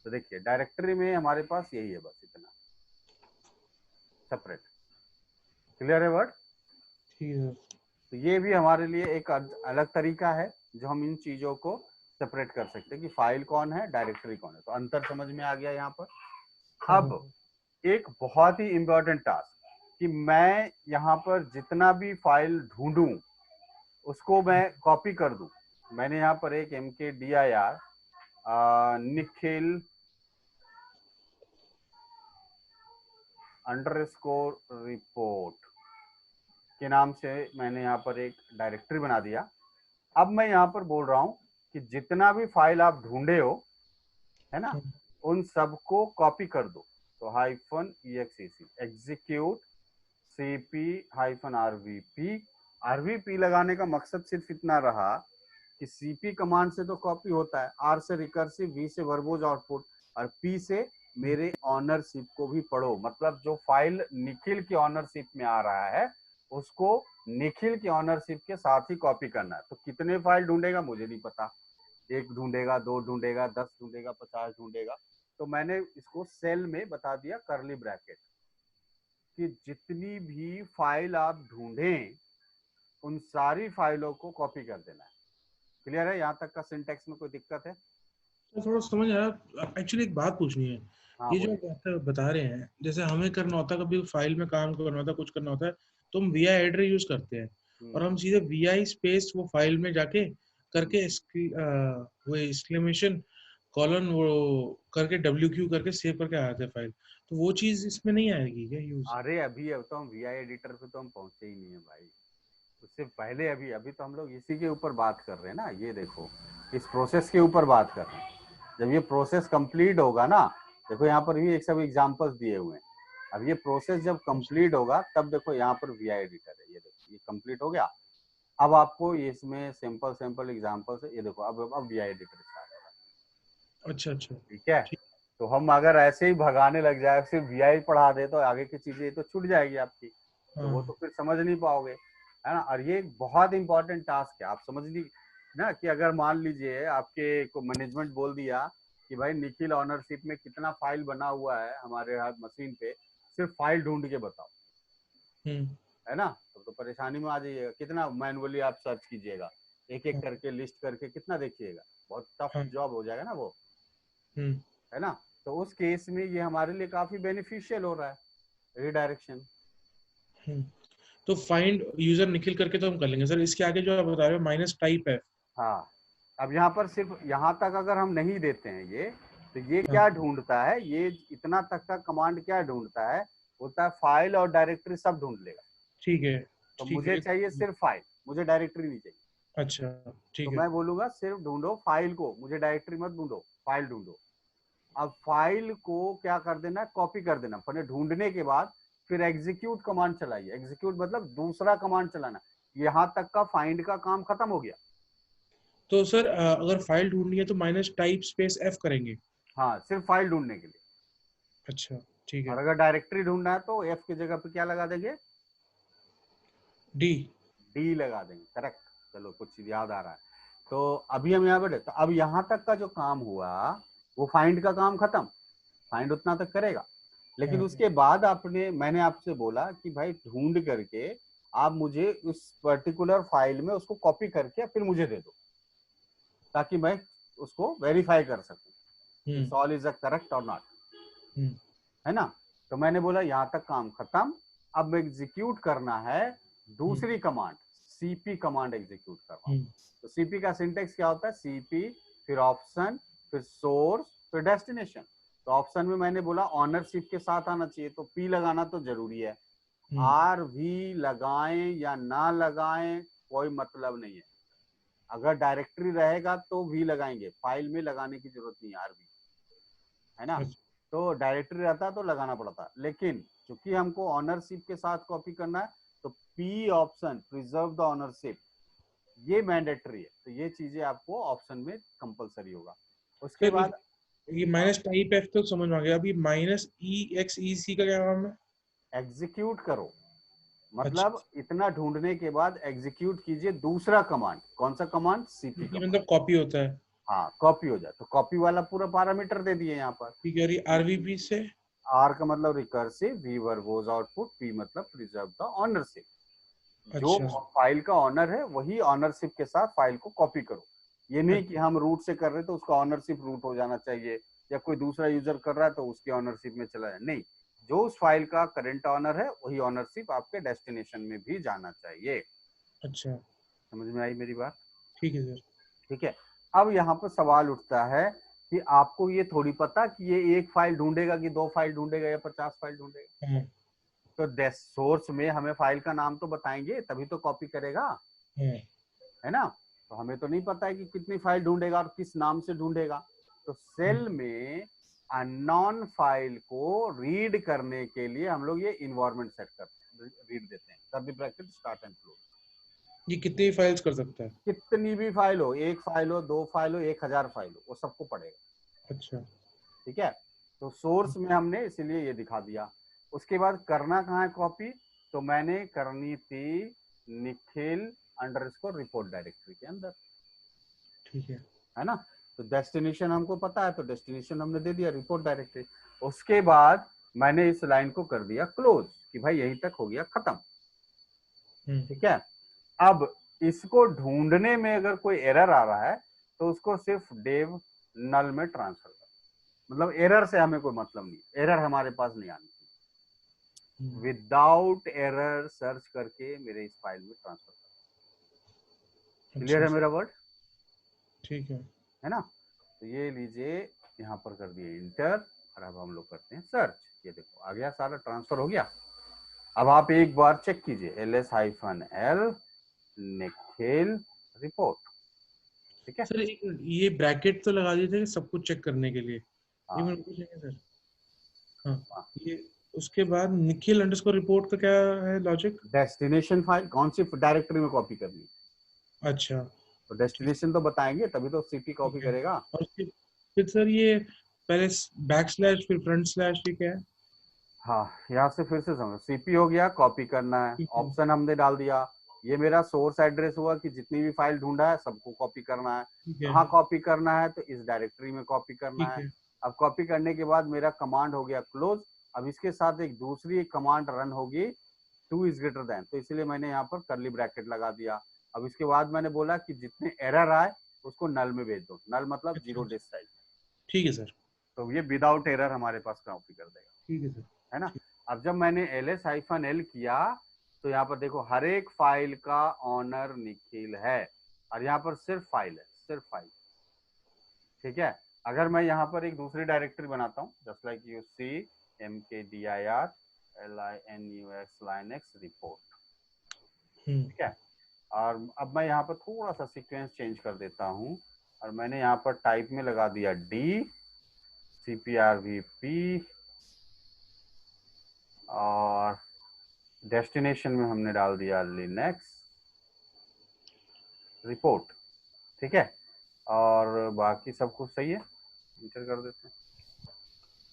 B: तो देखिए डायरेक्टरी में हमारे पास यही है, बस इतना सेपरेट। क्लियर है वर्ड?
A: ठीक है।
B: तो ये भी हमारे लिए एक अलग तरीका है जो हम इन चीजों को सेपरेट कर सकते हैं कि फाइल कौन है, डायरेक्टरी कौन है। तो अंतर समझ में आ गया यहाँ पर। अब एक बहुत ही इंपॉर्टेंट टास्क कि मैं यहाँ पर जितना भी फाइल ढूंढूं उसको मैं कॉपी कर दूं। मैंने यहाँ पर एक mkdir निखिल अंडरस्कोर रिपोर्ट के नाम से मैंने यहाँ पर एक डायरेक्टरी बना दिया। अब मैं यहाँ पर बोल रहा हूँ कि जितना भी फाइल आप ढूंढे हो, है ना, उन सबको कॉपी कर दो। तो hyphen exec execute cp hyphen rvp। rvp लगाने का मकसद सिर्फ इतना रहा कि cp कमांड से तो कॉपी होता है, r से रिकर्सिव, v से वर्बोज आउटपुट, और p से मेरे ऑनरशिप को भी पढ़ो। मतलब जो फाइल निखिल की ऑनरशिप में आ रहा है उसको निखिल की ऑनरशिप के साथ ही कॉपी करना है। तो कितने फाइल ढूंढेगा मुझे नहीं पता, 1 ढूंढेगा, 2 ढूंढेगा, 10 ढूंढेगा, 50 ढूंढेगा। तो मैंने इसको सेल में बता दिया करली ब्रैकेट कि जितनी भी फाइल आप ढूंढें उन सारी फाइलों को कॉपी कर देना है। क्लियर है? यहाँ तक का सिंटेक्स में कोई दिक्कत है?
A: तो थोड़ा समझ आया। एक्चुअली एक बात पूछनी है।
B: हाँ,
A: ये जो बात बता रहे हैं, जैसे हमें करना होता है, कभी फाइल में काम करना होता है, कुछ करना होता है, तो हम वी आई एडर यूज करते हैं, और हम सीधे वी आई स्पेस वो फाइल में जाके करके वो एक्सक्लेमेशन कॉलन वो करके WQ करके सेव करके आते हैं फाइल। तो वो चीज इसमें नहीं आएगी क्या यूज?
B: अरे अभी अब तो हम वी आई एडिटर पे तो हम पहुंचे ही नहीं है भाई, उससे पहले अभी तो हम लोग इसी के ऊपर बात कर रहे हैं ना। ये देखो इस प्रोसेस के ऊपर बात कर रहे हैं। जब ये प्रोसेस कंप्लीट होगा ना, देखो यहाँ पर भी एक सब एग्जांपल्स दिए हुए हैं। अब ये प्रोसेस जब कंप्लीट होगा तब देखो यहाँ पर वी आई एडिटर है, ये देखो ये कंप्लीट हो गया। अब आपको इसमें सिंपल एग्जांपल्स है, ये देखो अब वी आई एडिटर स्टार्ट हो रहा है।
A: अच्छा,
B: ठीक है। तो हम अगर ऐसे ही भगाने लग जाए, सिर्फ वी आई पढ़ा दे, तो आगे की चीजें तो छूट जाएगी आपकी, तो वो तो फिर समझ नहीं पाओगे, है ना। और ये एक बहुत इंपॉर्टेंट टास्क है, आप समझ ली ना, कि अगर मान लीजिए आपके को मैनेजमेंट बोल दिया कि भाई निखिल ऑनरशिप में कितना फाइल बना हुआ है हमारे हाथ मशीन पे, सिर्फ फाइल ढूंढ के बताओ, है ना, तो परेशानी में आ जाइएगा। कितना मैनुअली आप सर्च कीजिएगा, एक एक करके लिस्ट करके कितना देखिएगा, बहुत टफ जॉब हो जाएगा ना वो, है ना। तो उस केस में ये हमारे लिए काफी बेनिफिशियल हो रहा है, रिडायरेक्शन।
A: तो फाइंड यूजर निखिल करके तो हम कर लेंगे सर। इसके आगे जो आप बता रहे हो माइनस टाइप है।
B: हाँ, अब यहाँ पर सिर्फ यहाँ तक अगर हम नहीं देते हैं ये, तो ये क्या ढूंढता है, ये इतना तक का कमांड क्या ढूंढता है, बोलता है फाइल और डायरेक्टरी सब ढूंढ लेगा।
A: ठीक है,
B: तो मुझे चाहिए सिर्फ फाइल, मुझे डायरेक्टरी नहीं चाहिए।
A: अच्छा, ठीक
B: तो
A: है।
B: मैं बोलूंगा सिर्फ ढूंढो फाइल को, मुझे डायरेक्टरी मत ढूंढो, फाइल ढूंढो। अब फाइल को क्या कर देना, कॉपी कर देना। पहले ढूंढने के बाद फिर एग्जीक्यूट कमांड चलाइए। एग्जीक्यूट मतलब दूसरा कमांड चलाना। यहाँ तक का फाइंड का काम खत्म हो गया।
A: तो सर अगर फाइल ढूंढनी है तो माइनस टाइप स्पेस F करेंगे?
B: हाँ, सिर्फ फाइल ढूंढने के लिए।
A: अच्छा, ठीक है।
B: और अगर डायरेक्टरी ढूंढना है तो F की जगह पे क्या लगा देंगे, डी लगा देंगे। करेक्ट, चलो कुछ याद आ रहा है। तो अभी हम यहाँ पे, तो अब यहाँ तक का जो काम हुआ वो फाइंड का काम खत्म, फाइंड उतना तक करेगा। लेकिन उसके बाद मैंने आपसे बोला कि भाई ढूंढ करके आप मुझे उस पर्टिकुलर फाइल में उसको कॉपी करके फिर मुझे दे दो, ताकि मैं उसको वेरीफाई कर सकूं सॉल इज अ करेक्ट और नॉट, है ना। तो मैंने बोला यहाँ तक काम खत्म, अब एग्जीक्यूट करना है दूसरी कमांड, सीपी कमांड एग्जीक्यूट करना। तो सीपी का सिंटेक्स क्या होता है, सीपी फिर ऑप्शन फिर सोर्स फिर डेस्टिनेशन। तो ऑप्शन में मैंने बोला ऑनरशिप के साथ आना चाहिए, तो पी लगाना तो जरूरी है। आर भी लगाएं या ना लगाएं कोई मतलब नहीं है, अगर डायरेक्टरी रहेगा तो वी लगाएंगे, फाइल में लगाने की जरूरत नहीं है आरवी, है ना। तो डायरेक्टरी रहता तो लगाना पड़ता, लेकिन चूंकि हमको ऑनरशिप के साथ कॉपी करना है तो P option preserve the ownership ये मैंडेटरी है, तो ये चीजें आपको ऑप्शन में कंपलसरी होगा। उसके बाद
A: ये माइनस टाइप एफ तो समझ में आ गया, अभी माइनस ई एक्स ई सी का क्या काम है?
B: एग्जीक्यूट करो, मतलब इतना ढूंढने के बाद एग्जीक्यूट कीजिए दूसरा कमांड। कौन सा कमांड? CP command.
A: मतलब कॉपी होता है।
B: हाँ, कॉपी हो जाए तो कॉपी वाला पूरा पैरामीटर दे दिए यहाँ पर।
A: ठीक है, आरवीपी से
B: आर का मतलब recursive, V verbose output, P मतलब प्रिजर्व द ऑनरशिप। जो फाइल का ऑनर है वही ऑनरशिप के साथ फाइल को कॉपी करो। ये नहीं कि हम रूट से कर रहे तो उसका ऑनरशिप रूट हो जाना चाहिए, या कोई दूसरा यूजर कर रहा है तो उसकी ऑनरशिप में चला जाए, नहीं, जो उस फाइल का करंट ऑनर है वही ऑनरशिप आपके डेस्टिनेशन में भी जाना चाहिए।
A: अच्छा,
B: समझ में आई मेरी बात? ठीक
A: है सर।
B: ठीक है। अब यहाँ पर सवाल उठता है कि आपको ये थोड़ी पता कि ये एक फाइल ढूंढेगा कि 2 फाइल ढूंढेगा या 50 फाइल ढूंढेगा। तो सोर्स में हमें फाइल का नाम तो बताएंगे तभी तो कॉपी करेगा, है ना। तो हमें तो नहीं पता है कि कितनी फाइल ढूंढेगा और किस नाम से ढूंढेगा। तो सेल में अननोन फाइल को रीड करने के लिए हम लोग ये इन्वायरमेंट सेट करते हैं, रीड देते हैं, curly bracket start and close.
A: ये कितनी फाइल्स कर सकता है?
B: कितनी भी फाइल हो, 1 फाइल हो, 2 फाइल हो, 1000 फाइल हो, वो सबको पढ़ेगा।
A: अच्छा,
B: ठीक है। तो सोर्स में हमने इसीलिए ये दिखा दिया। उसके बाद करना कहाँ है कॉपी? तो मैंने करनी थी निखिल अंडरस्कोर रिपोर्ट डायरेक्टरी के अंदर।
A: ठीक
B: है ना। तो डेस्टिनेशन हमको पता है तो डेस्टिनेशन हमने दे दिया रिपोर्ट डायरेक्टरी। उसके बाद मैंने इस लाइन को कर दिया क्लोज कि भाई यहीं तक हो गया खत्म। ठीक है। अब इसको ढूंढने में अगर कोई एरर आ रहा है तो उसको सिर्फ डेव नल में ट्रांसफर कर, मतलब एरर से हमें कोई मतलब नहीं, एरर हमारे पास नहीं आनी चाहिए। विदाउट एरर सर्च करके मेरे इस फाइल में ट्रांसफर कर। क्लियर है मेरा वर्ड?
A: ठीक
B: है ना। तो ये लीजिए यहाँ पर कर दिए इंटर, और अब हम लोग करते हैं सर्च। ये देखो आ गया, सारा ट्रांसफर हो गया। अब आप एक बार चेक कीजिए ls-l निखिल रिपोर्ट। ठीक है
A: सर, ये ब्रैकेट तो लगा दिए थे सब कुछ चेक करने के लिए। ये मेरे को चाहिए सर। हाँ, ये उसके बाद निखिल अंडरस्कोर रिपोर्ट का क्या है लॉजिक?
B: डेस्टिनेशन फाइल कौन सी डायरेक्टरी में कॉपी करनी।
A: अच्छा,
B: तो डेस्टिनेशन तो बताएंगे तभी तो सीपी कॉपी करेगा।
A: और फिर सर ये पहले बैकस्लैश फिर फ्रंट स्लैश, ये क्या है?
B: हाँ, यहाँ से फिर से समझो, सीपी हो गया, कॉपी करना है, ऑप्शन हमने डाल दिया। ये मेरा सोर्स एड्रेस हुआ कि जितनी भी फाइल ढूंढा है सबको कॉपी करना है। कहाँ कॉपी करना है? तो इस डायरेक्टरी में कॉपी करना है। अब कॉपी करने के बाद मेरा कमांड हो गया क्लोज। अब इसके साथ एक दूसरी कमांड रन होगी 2 इज ग्रेटर देन, तो इसलिए मैंने यहाँ पर कर्ली ब्रैकेट लगा दिया। अब इसके बाद मैंने बोला कि जितने एरर आए उसको नल में भेज दो। नल मतलब 0 डिस्क साइज।
A: ठीक है सर।
B: तो ये विदाउट एरर हमारे पास कॉपी कर देगा।
A: ठीक है सर।
B: है ना। अब जब मैंने ls-l किया तो यहाँ पर देखो हर एक फाइल का ऑनर निखिल है, और यहाँ पर सिर्फ फाइल है, सिर्फ फाइल। ठीक है। अगर मैं यहाँ पर एक दूसरी डायरेक्टरी बनाता हूँ, just like you see mkdir linux linux report. ठीक है। और अब मैं यहाँ पर थोड़ा सा सीक्वेंस चेंज कर देता हूँ, और मैंने यहाँ पर टाइप में लगा दिया d cprvp, और डेस्टिनेशन में हमने डाल दिया लिनक्स रिपोर्ट। ठीक है। और बाकी सब कुछ सही है, इंटर कर देते हैं।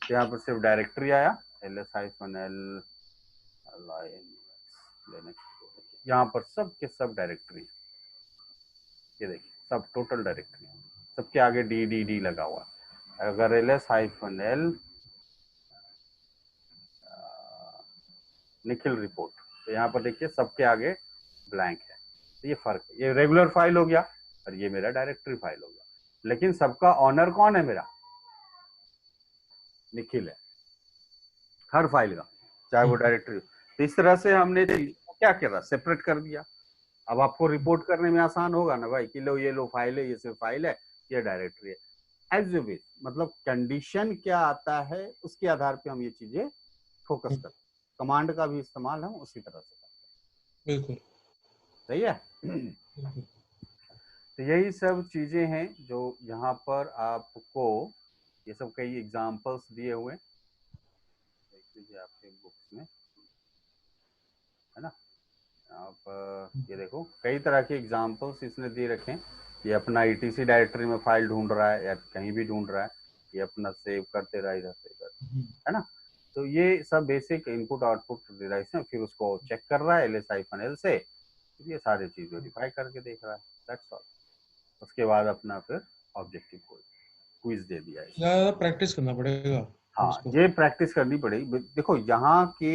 B: तो यहाँ पर सिर्फ डायरेक्टरी आया ls-l लिनक्स, यहाँ पर सब के सब डायरेक्टरी, ये देखिए सब टोटल डायरेक्टरी, सबके आगे dd लगा हुआ। अगर ls-l निखिल रिपोर्ट, तो यहाँ पर देखिए सबके आगे ब्लैंक है। तो ये फर्क है, ये रेगुलर फाइल हो गया और ये मेरा डायरेक्टरी फाइल हो गया, लेकिन सबका ऑनर कौन है? मेरा निखिल है, हर फाइल का, चाहे वो डायरेक्टरी। तो इस तरह से हमने क्या करा, सेपरेट कर दिया। अब आपको रिपोर्ट करने में आसान होगा ना भाई, कि लो ये लो फाइल है, ये सिर्फ फाइल है, ये डायरेक्टरी है। एज यू विश, मतलब कंडीशन क्या आता है उसके आधार पे हम ये चीजें फोकस करते हैं। कमांड का भी इस्तेमाल हम उसी तरह से करते हैं।
A: बिल्कुल
B: सही है। तो यही सब चीजें हैं जो यहाँ पर आपको ये सब कई एग्जांपल्स दिए हुए हैं, देख लीजिए आपके बुक्स में, है ना। आप ये देखो कई तरह के एग्जांपल्स इसने दे रखे हैं। ये अपना ईटीसी डायरेक्टरी में फाइल ढूंढ रहा है या कहीं भी ढूंढ रहा है, ये अपना सेव करते रहा, इधर से इधर, है ना। तो ये सब बेसिक इनपुट आउटपुट डिवाइस है, फिर उसको चेक कर रहा है LSI-L से, ये सारी चीज वेरीफाई करके देख रहा है, दैट्स ऑल। उसके बाद अपना फिर ऑब्जेक्टिव क्विज दे दिया है।
A: ज्यादा प्रैक्टिस करना पड़ेगा
B: हाँ,
A: इसको।
B: ये प्रैक्टिस करनी पड़ेगी। देखो यहाँ के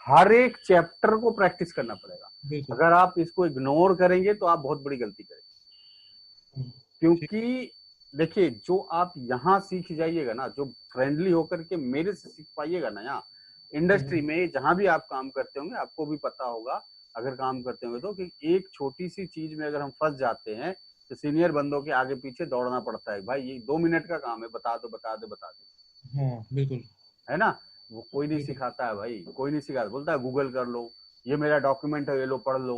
B: हर एक चैप्टर को प्रैक्टिस करना पड़ेगा।
A: बिल्कुल।
B: अगर आप इसको इग्नोर करेंगे तो आप बहुत बड़ी गलती करेंगे, क्योंकि देखिए जो आप यहाँ सीख जाइएगा ना, जो फ्रेंडली होकर के मेरे से सीख पाइएगा ना, यहाँ इंडस्ट्री में जहां भी आप काम करते होंगे आपको भी पता होगा, अगर काम करते होंगे तो, कि एक छोटी सी चीज में अगर हम फंस जाते हैं तो सीनियर बंदों के आगे पीछे दौड़ना पड़ता है, भाई ये 2 मिनट का काम है, बता दो बता दो बता दो।
A: हाँ बिल्कुल,
B: है ना, वो कोई नहीं सिखाता है भाई, कोई नहीं सिखाता, बोलता है गूगल कर लो, ये मेरा डॉक्यूमेंट है, ये लो पढ़ लो।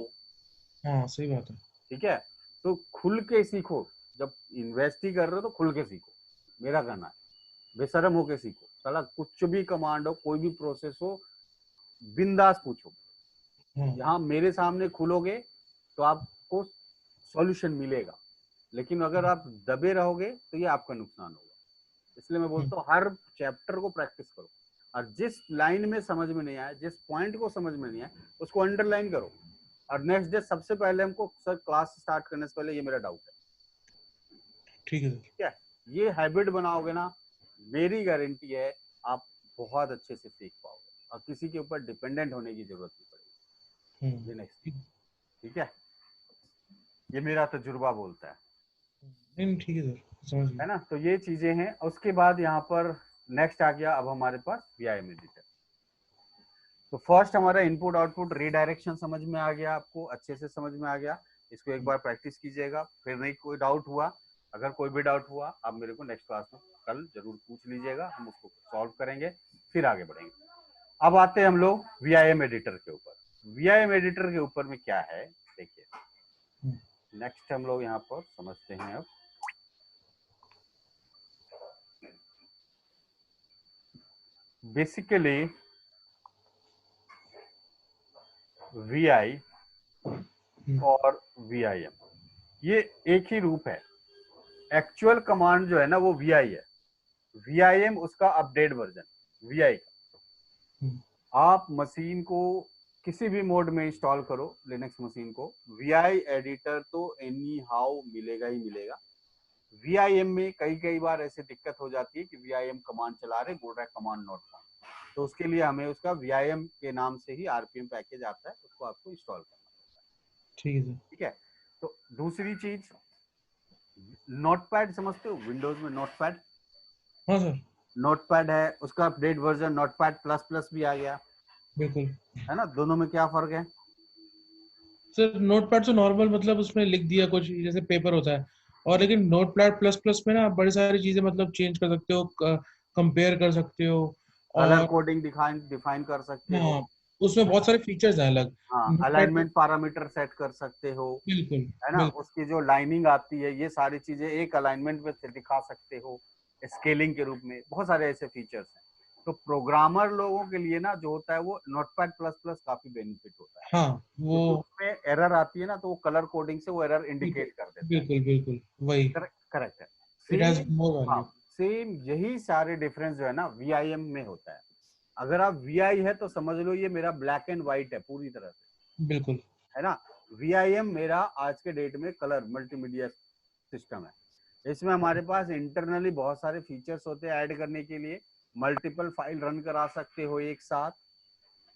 A: हाँ सही बात है।
B: ठीक है, तो खुल के सीखो, जब इन्वेस्ट ही कर रहे हो तो खुल के सीखो, मेरा कहना है, बेशरम होके सीखो। साला कुछ भी कमांड हो, कोई भी प्रोसेस हो, बिंदास पूछो। यहाँ मेरे सामने खुलोगे तो आपको सॉल्यूशन मिलेगा, लेकिन अगर आप दबे रहोगे तो ये आपका नुकसान होगा। इसलिए मैं बोलता हूँ हर चैप्टर को प्रैक्टिस करो, और जिस लाइन में समझ में नहीं आया, जिस पॉइंट को समझ में नहीं आया, उसको अंडरलाइन करो, और नेक्स्ट डे सबसे पहले हमको, सर क्लास स्टार्ट करने से पहले ये मेरा डाउट है।
A: ठीक है,
B: ठीक है, ये हैबिट बनाओगे ना, मेरी गारंटी है आप बहुत अच्छे से सीख पाओगे और किसी के ऊपर डिपेंडेंट होने की जरूरत नहीं पड़ेगी। ये नेक्स्ट, ठीक है, ये मेरा तजुर्बा बोलता है।
A: नहीं ठीक है सर, समझ गया।
B: है ना, तो ये चीजें हैं। उसके बाद यहाँ पर नेक्स्ट आ गया अब हमारे पास VIM एडिटर। तो फर्स्ट हमारा इनपुट आउटपुट रीडायरेक्शन समझ में आ गया, आपको अच्छे से समझ में आ गया। इसको एक बार प्रैक्टिस कीजिएगा, फिर नहीं कोई डाउट हुआ, अगर कोई भी डाउट हुआ आप मेरे को नेक्स्ट क्लास में कल जरूर पूछ लीजिएगा, हम उसको सॉल्व करेंगे, फिर आगे बढ़ेंगे। अब आते हैं हम लोग VIM एडिटर के ऊपर। VIM एडिटर के ऊपर में क्या है देखिए, नेक्स्ट हम लोग यहाँ पर समझते हैं। अब बेसिकली VI और VIM ये एक ही रूप है। एक्चुअल कमांड जो है ना वो VI है, VIM उसका अपडेट वर्जन VI का। आप मशीन को किसी भी मोड में इंस्टॉल करो, लिनक्स मशीन को, VI एडिटर तो एनी हाउ मिलेगा ही मिलेगा। VIM में कई बार ऐसे दिक्कत हो जाती है कि VIM कमांड चला रहे, बोल रहा है कमांड नॉट फाउंड, तो उसके लिए हमें उसका VIM के नाम से ही RPM पैकेज आता है, उसको आपको इंस्टॉल करना पड़ता है। ठीक है, तो दूसरी चीज, नोटपैड समझते हो, विंडोज में नोटपैड?
A: हाँ सर,
B: नोटपैड है, उसका update version notepad plus plus भी आ गया,
A: बिल्कुल।
B: है ना। दोनों में क्या फर्क है
A: सर नोटपैड तो नॉर्मल मतलब उसमें लिख दिया कुछ जैसे पेपर होता है, और लेकिन नोटपैड प्लस प्लस में ना बड़ी सारी चीजें मतलब चेंज कर सकते हो, कंपेयर कर सकते हो,
B: कलर
A: और
B: कोडिंग डिफाइन कर सकते हो,
A: हाँ उसमें बहुत सारे फीचर्स हैं अलग।
B: हाँ
A: नोटपैड
B: अलाइनमेंट पैरामीटर सेट कर सकते हो,
A: बिल्कुल
B: है ना।
A: बिल्कुल।
B: उसकी जो लाइनिंग आती है, ये सारी चीजें एक अलाइनमेंट में दिखा सकते हो, स्केलिंग के रूप में, बहुत सारे ऐसे फीचर्स हैं। तो प्रोग्रामर लोगों के लिए ना जो होता है वो नोटपैड प्लस प्लस काफी बेनिफिट होता है।
A: हाँ वो
B: उसमें एरर आती है ना, तो वो कलर कोडिंग से वो एरर इंडिकेट कर देता है।
A: बिल्कुल बिल्कुल वही,
B: करेक्ट है,
A: इट हैज
B: सेम।
A: मोर
B: हाँ,
A: वैल्यू।
B: सेम यही सारे डिफरेंस जो है ना VIM में होता है। अगर आप VI है तो समझ लो ये मेरा ब्लैक एंड व्हाइट है पूरी तरह से,
A: बिल्कुल,
B: है ना। VIM मेरा आज के डेट में कलर मल्टीमीडिया सिस्टम है। इसमें हमारे पास इंटरनली बहुत सारे फीचर्स होते हैं ऐड करने के लिए, मल्टीपल फाइल रन करा सकते हो एक साथ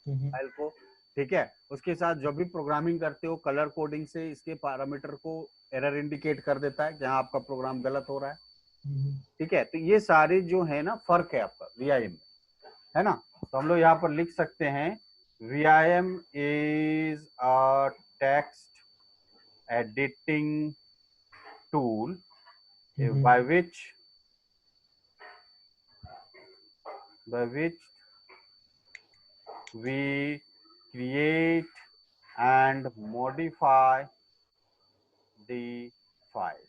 B: फाइल को, ठीक है। उसके साथ जो भी प्रोग्रामिंग करते हो, कलर कोडिंग से इसके पैरामीटर को एरर इंडिकेट कर देता है कि हाँ आपका प्रोग्राम गलत हो रहा है, ठीक है। तो ये सारे जो है ना फर्क है आपका VIM में, है ना। तो हम लोग यहाँ पर लिख सकते हैं VIM is a text editing tool by which we create and modify the file.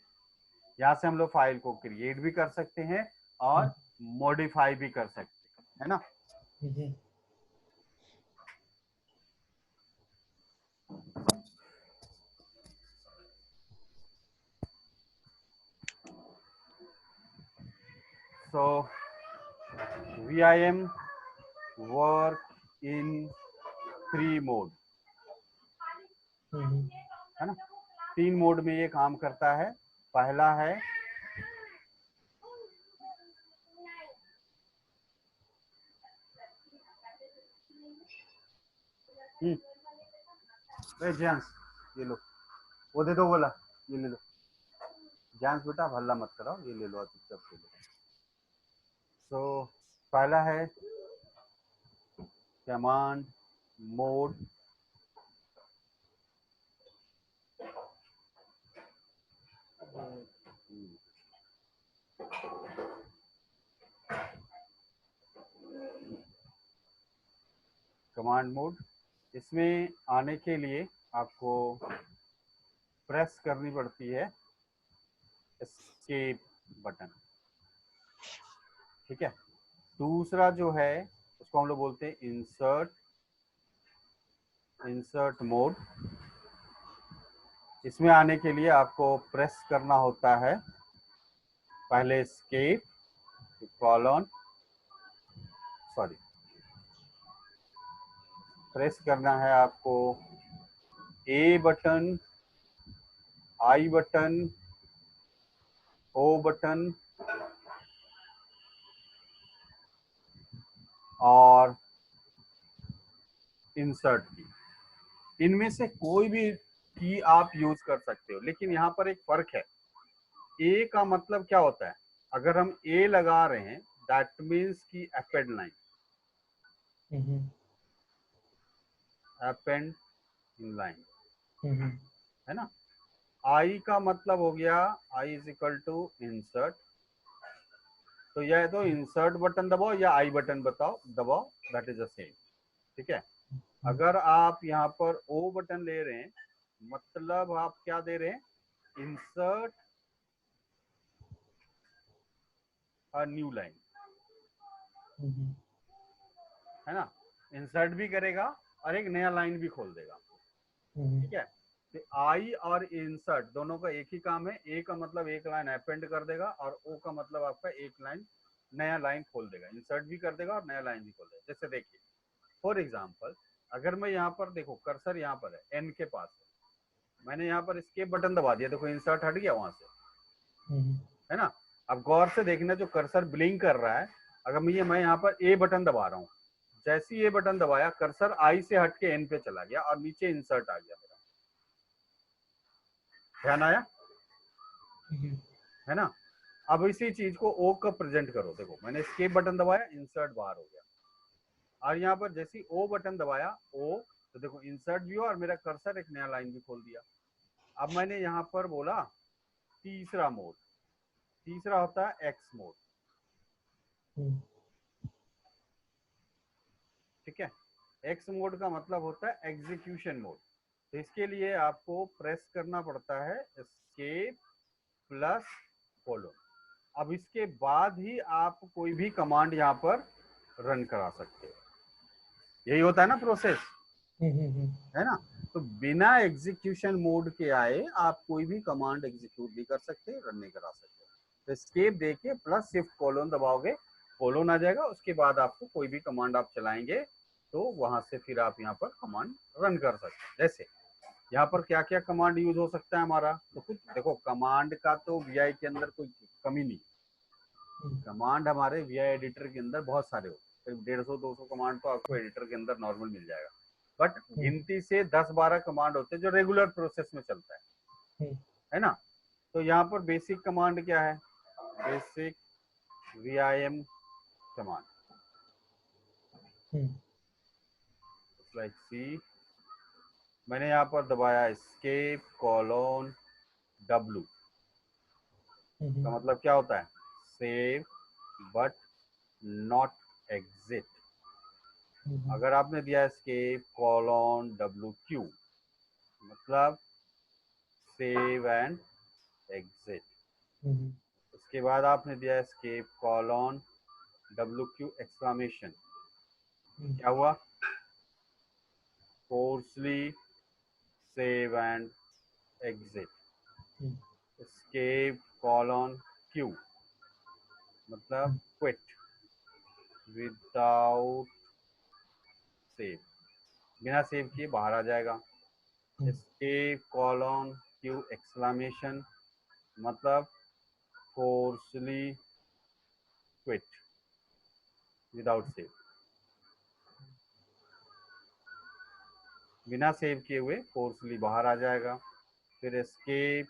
B: यहाँ से हम लोग फाइल को क्रिएट भी कर सकते हैं और मॉडिफाई भी कर सकते हैं, है ना। So VIM work in 3 mode, है ना। 3 मोड में ये काम करता है। पहला है जेंस, ये लो, वो दे दो, बोला ये ले लो। जेंस बेटा हल्ला मत कराओ, ये ले लो चुपचाप ले लो। सो पहला है कमांड मोड, कमांड मोड। इसमें आने के लिए आपको प्रेस करनी पड़ती है एस्केप बटन, ठीक है। दूसरा जो है उसको हम लोग बोलते हैं इंसर्ट मोड। इसमें आने के लिए आपको प्रेस करना होता है पहले एस्केप कॉलन, सॉरी, प्रेस करना है आपको ए बटन, आई बटन, ओ बटन और इंसर्ट की। इनमें से कोई भी की आप यूज कर सकते हो, लेकिन यहाँ पर एक फर्क है। ए का मतलब क्या होता है? अगर हम ए लगा रहे हैं दैट मीन्स की append line, append in line, है ना। आई का मतलब हो गया I is equal to insert, तो यह तो इंसर्ट बटन दबाओ या आई बटन बताओ दबाओ, दैट इज द सेम, ठीक है। अगर आप यहाँ पर ओ बटन ले रहे हैं मतलब आप क्या दे रहे हैं? इंसर्ट अ न्यू लाइन, है ना। इंसर्ट भी करेगा और एक नया लाइन भी खोल देगा, ठीक है। तो आई और इंसर्ट दोनों का एक ही काम है। ए का मतलब एक लाइन अपेंड कर देगा और ओ का मतलब आपका एक लाइन नया लाइन खोल देगा, इंसर्ट भी कर देगा और नया लाइन भी खोल देगा। जैसे देखिए फॉर एग्जांपल, अगर मैं यहाँ पर देखो कर्सर यहाँ पर है, एन के पास है, मैंने यहाँ पर एस्केप बटन दबा दिया, देखो इंसर्ट हट गया वहां से, है ना। अब गौर से देखना, जो कर्सर ब्लिंक कर रहा है, अगर मैं यहाँ पर ए बटन दबा रहा हूँ, जैसे ही ये बटन दबाया कर्सर आई से हट के एन पे चला गया और नीचे इंसर्ट आ गया मेरा, ध्यान आया, है ना। अब इसी चीज को ओ का प्रेजेंट करो, देखो मैंने एस्केप बटन दबाया, इंसर्ट बाहर हो गया, और यहाँ पर जैसे ओ बटन दबाया ओ, तो देखो इंसर्ट भी हुआ और मेरा कर्सर एक नया लाइन भी खोल दिया। अब मैंने यहाँ पर बोला तीसरा मोड, तीसरा होता है एक्स मोड, ठीक है। एक्स मोड का मतलब होता है एग्जीक्यूशन मोड। तो इसके लिए आपको प्रेस करना पड़ता है एस्केप प्लस फॉलो। अब इसके बाद ही आप कोई भी कमांड यहाँ पर रन करा सकते हो, यही होता है ना प्रोसेस, है ना। तो बिना एग्जीक्यूशन मोड के आए आप कोई भी कमांड एग्जीक्यूट भी कर सकते हैं, रन नहीं करा सकते। तो एस्केप देके प्लस शिफ्ट कोलोन दबाओगे, कोलोन आ जाएगा, उसके बाद आपको कोई भी कमांड आप चलाएंगे तो वहां से फिर आप यहाँ पर कमांड रन कर सकते हैं। जैसे यहाँ पर क्या क्या कमांड यूज हो सकता है हमारा, तो कुछ देखो कमांड का तो वीआई के अंदर कोई कमी नहीं, कमांड हमारे वीआई एडिटर के अंदर बहुत सारे हो, करीब 150-200 कमांड तो आपको एडिटर के अंदर नॉर्मल मिल जाएगा। बट गिनती से 10-12 कमांड होते हैं जो रेगुलर प्रोसेस में चलता है ना। तो यहाँ पर बेसिक कमांड क्या है? बेसिक VIM कमांड, लाइक सी, मैंने यहाँ पर दबाया एस्केप कोलोन W, का मतलब क्या होता है? Save but not exit. अगर आपने दिया एस्केप कोलोन WQ मतलब सेव एंड एग्जिट।
A: हम्म,
B: उसके बाद आपने दिया एस्केप कॉलन WQ एक्सक्लेमेशन, क्या हुआ? Forcely save and exit. Escape colon Q मतलब क्विट विदाउट सेव, बिना सेव किए बाहर आ जाएगा। एस्केप कॉलन Q एक्सक्लेमेशन मतलब फोर्सली क्विट विदाउट सेव, बिना सेव किए हुए फोर्सली बाहर आ जाएगा। फिर escape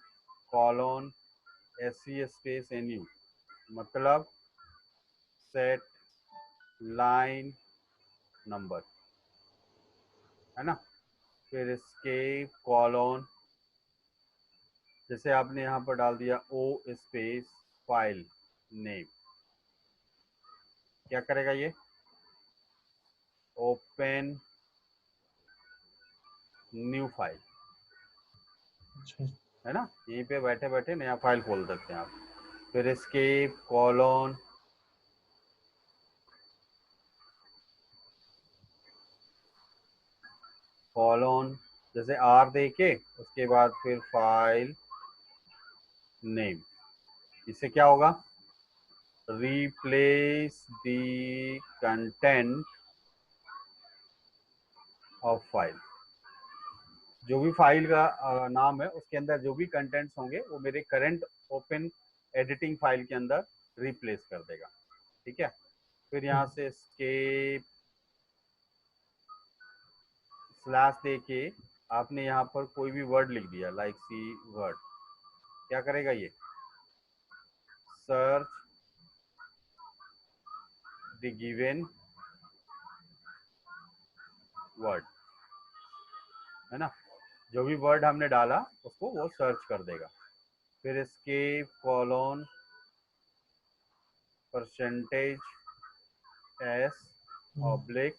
B: colon SC space NU मतलब सेट लाइन नंबर, है ना। फिर एस्केप कॉलन, जैसे आपने यहाँ पर डाल दिया O स्पेस फाइल नेम, क्या करेगा ये? ओपन न्यू फाइल, है ना, यहीं पे बैठे बैठे नया फाइल खोल सकते हैं आप। फिर एस्केप कॉलन जैसे R दे के उसके बाद फिर फाइल नेम, इससे क्या होगा? Replace the content of file, जो भी फाइल का नाम है उसके अंदर जो भी कंटेंट्स होंगे वो मेरे करंट ओपन एडिटिंग फाइल के अंदर रिप्लेस कर देगा, ठीक है। फिर यहाँ से एस्केप स्लैश दे के आपने यहाँ पर कोई भी वर्ड लिख दिया, लाइक सी वर्ड, क्या करेगा ये? सर्च द गिवन वर्ड, है ना, जो भी वर्ड हमने डाला उसको वो सर्च कर देगा। फिर escape colon percentage S oblique,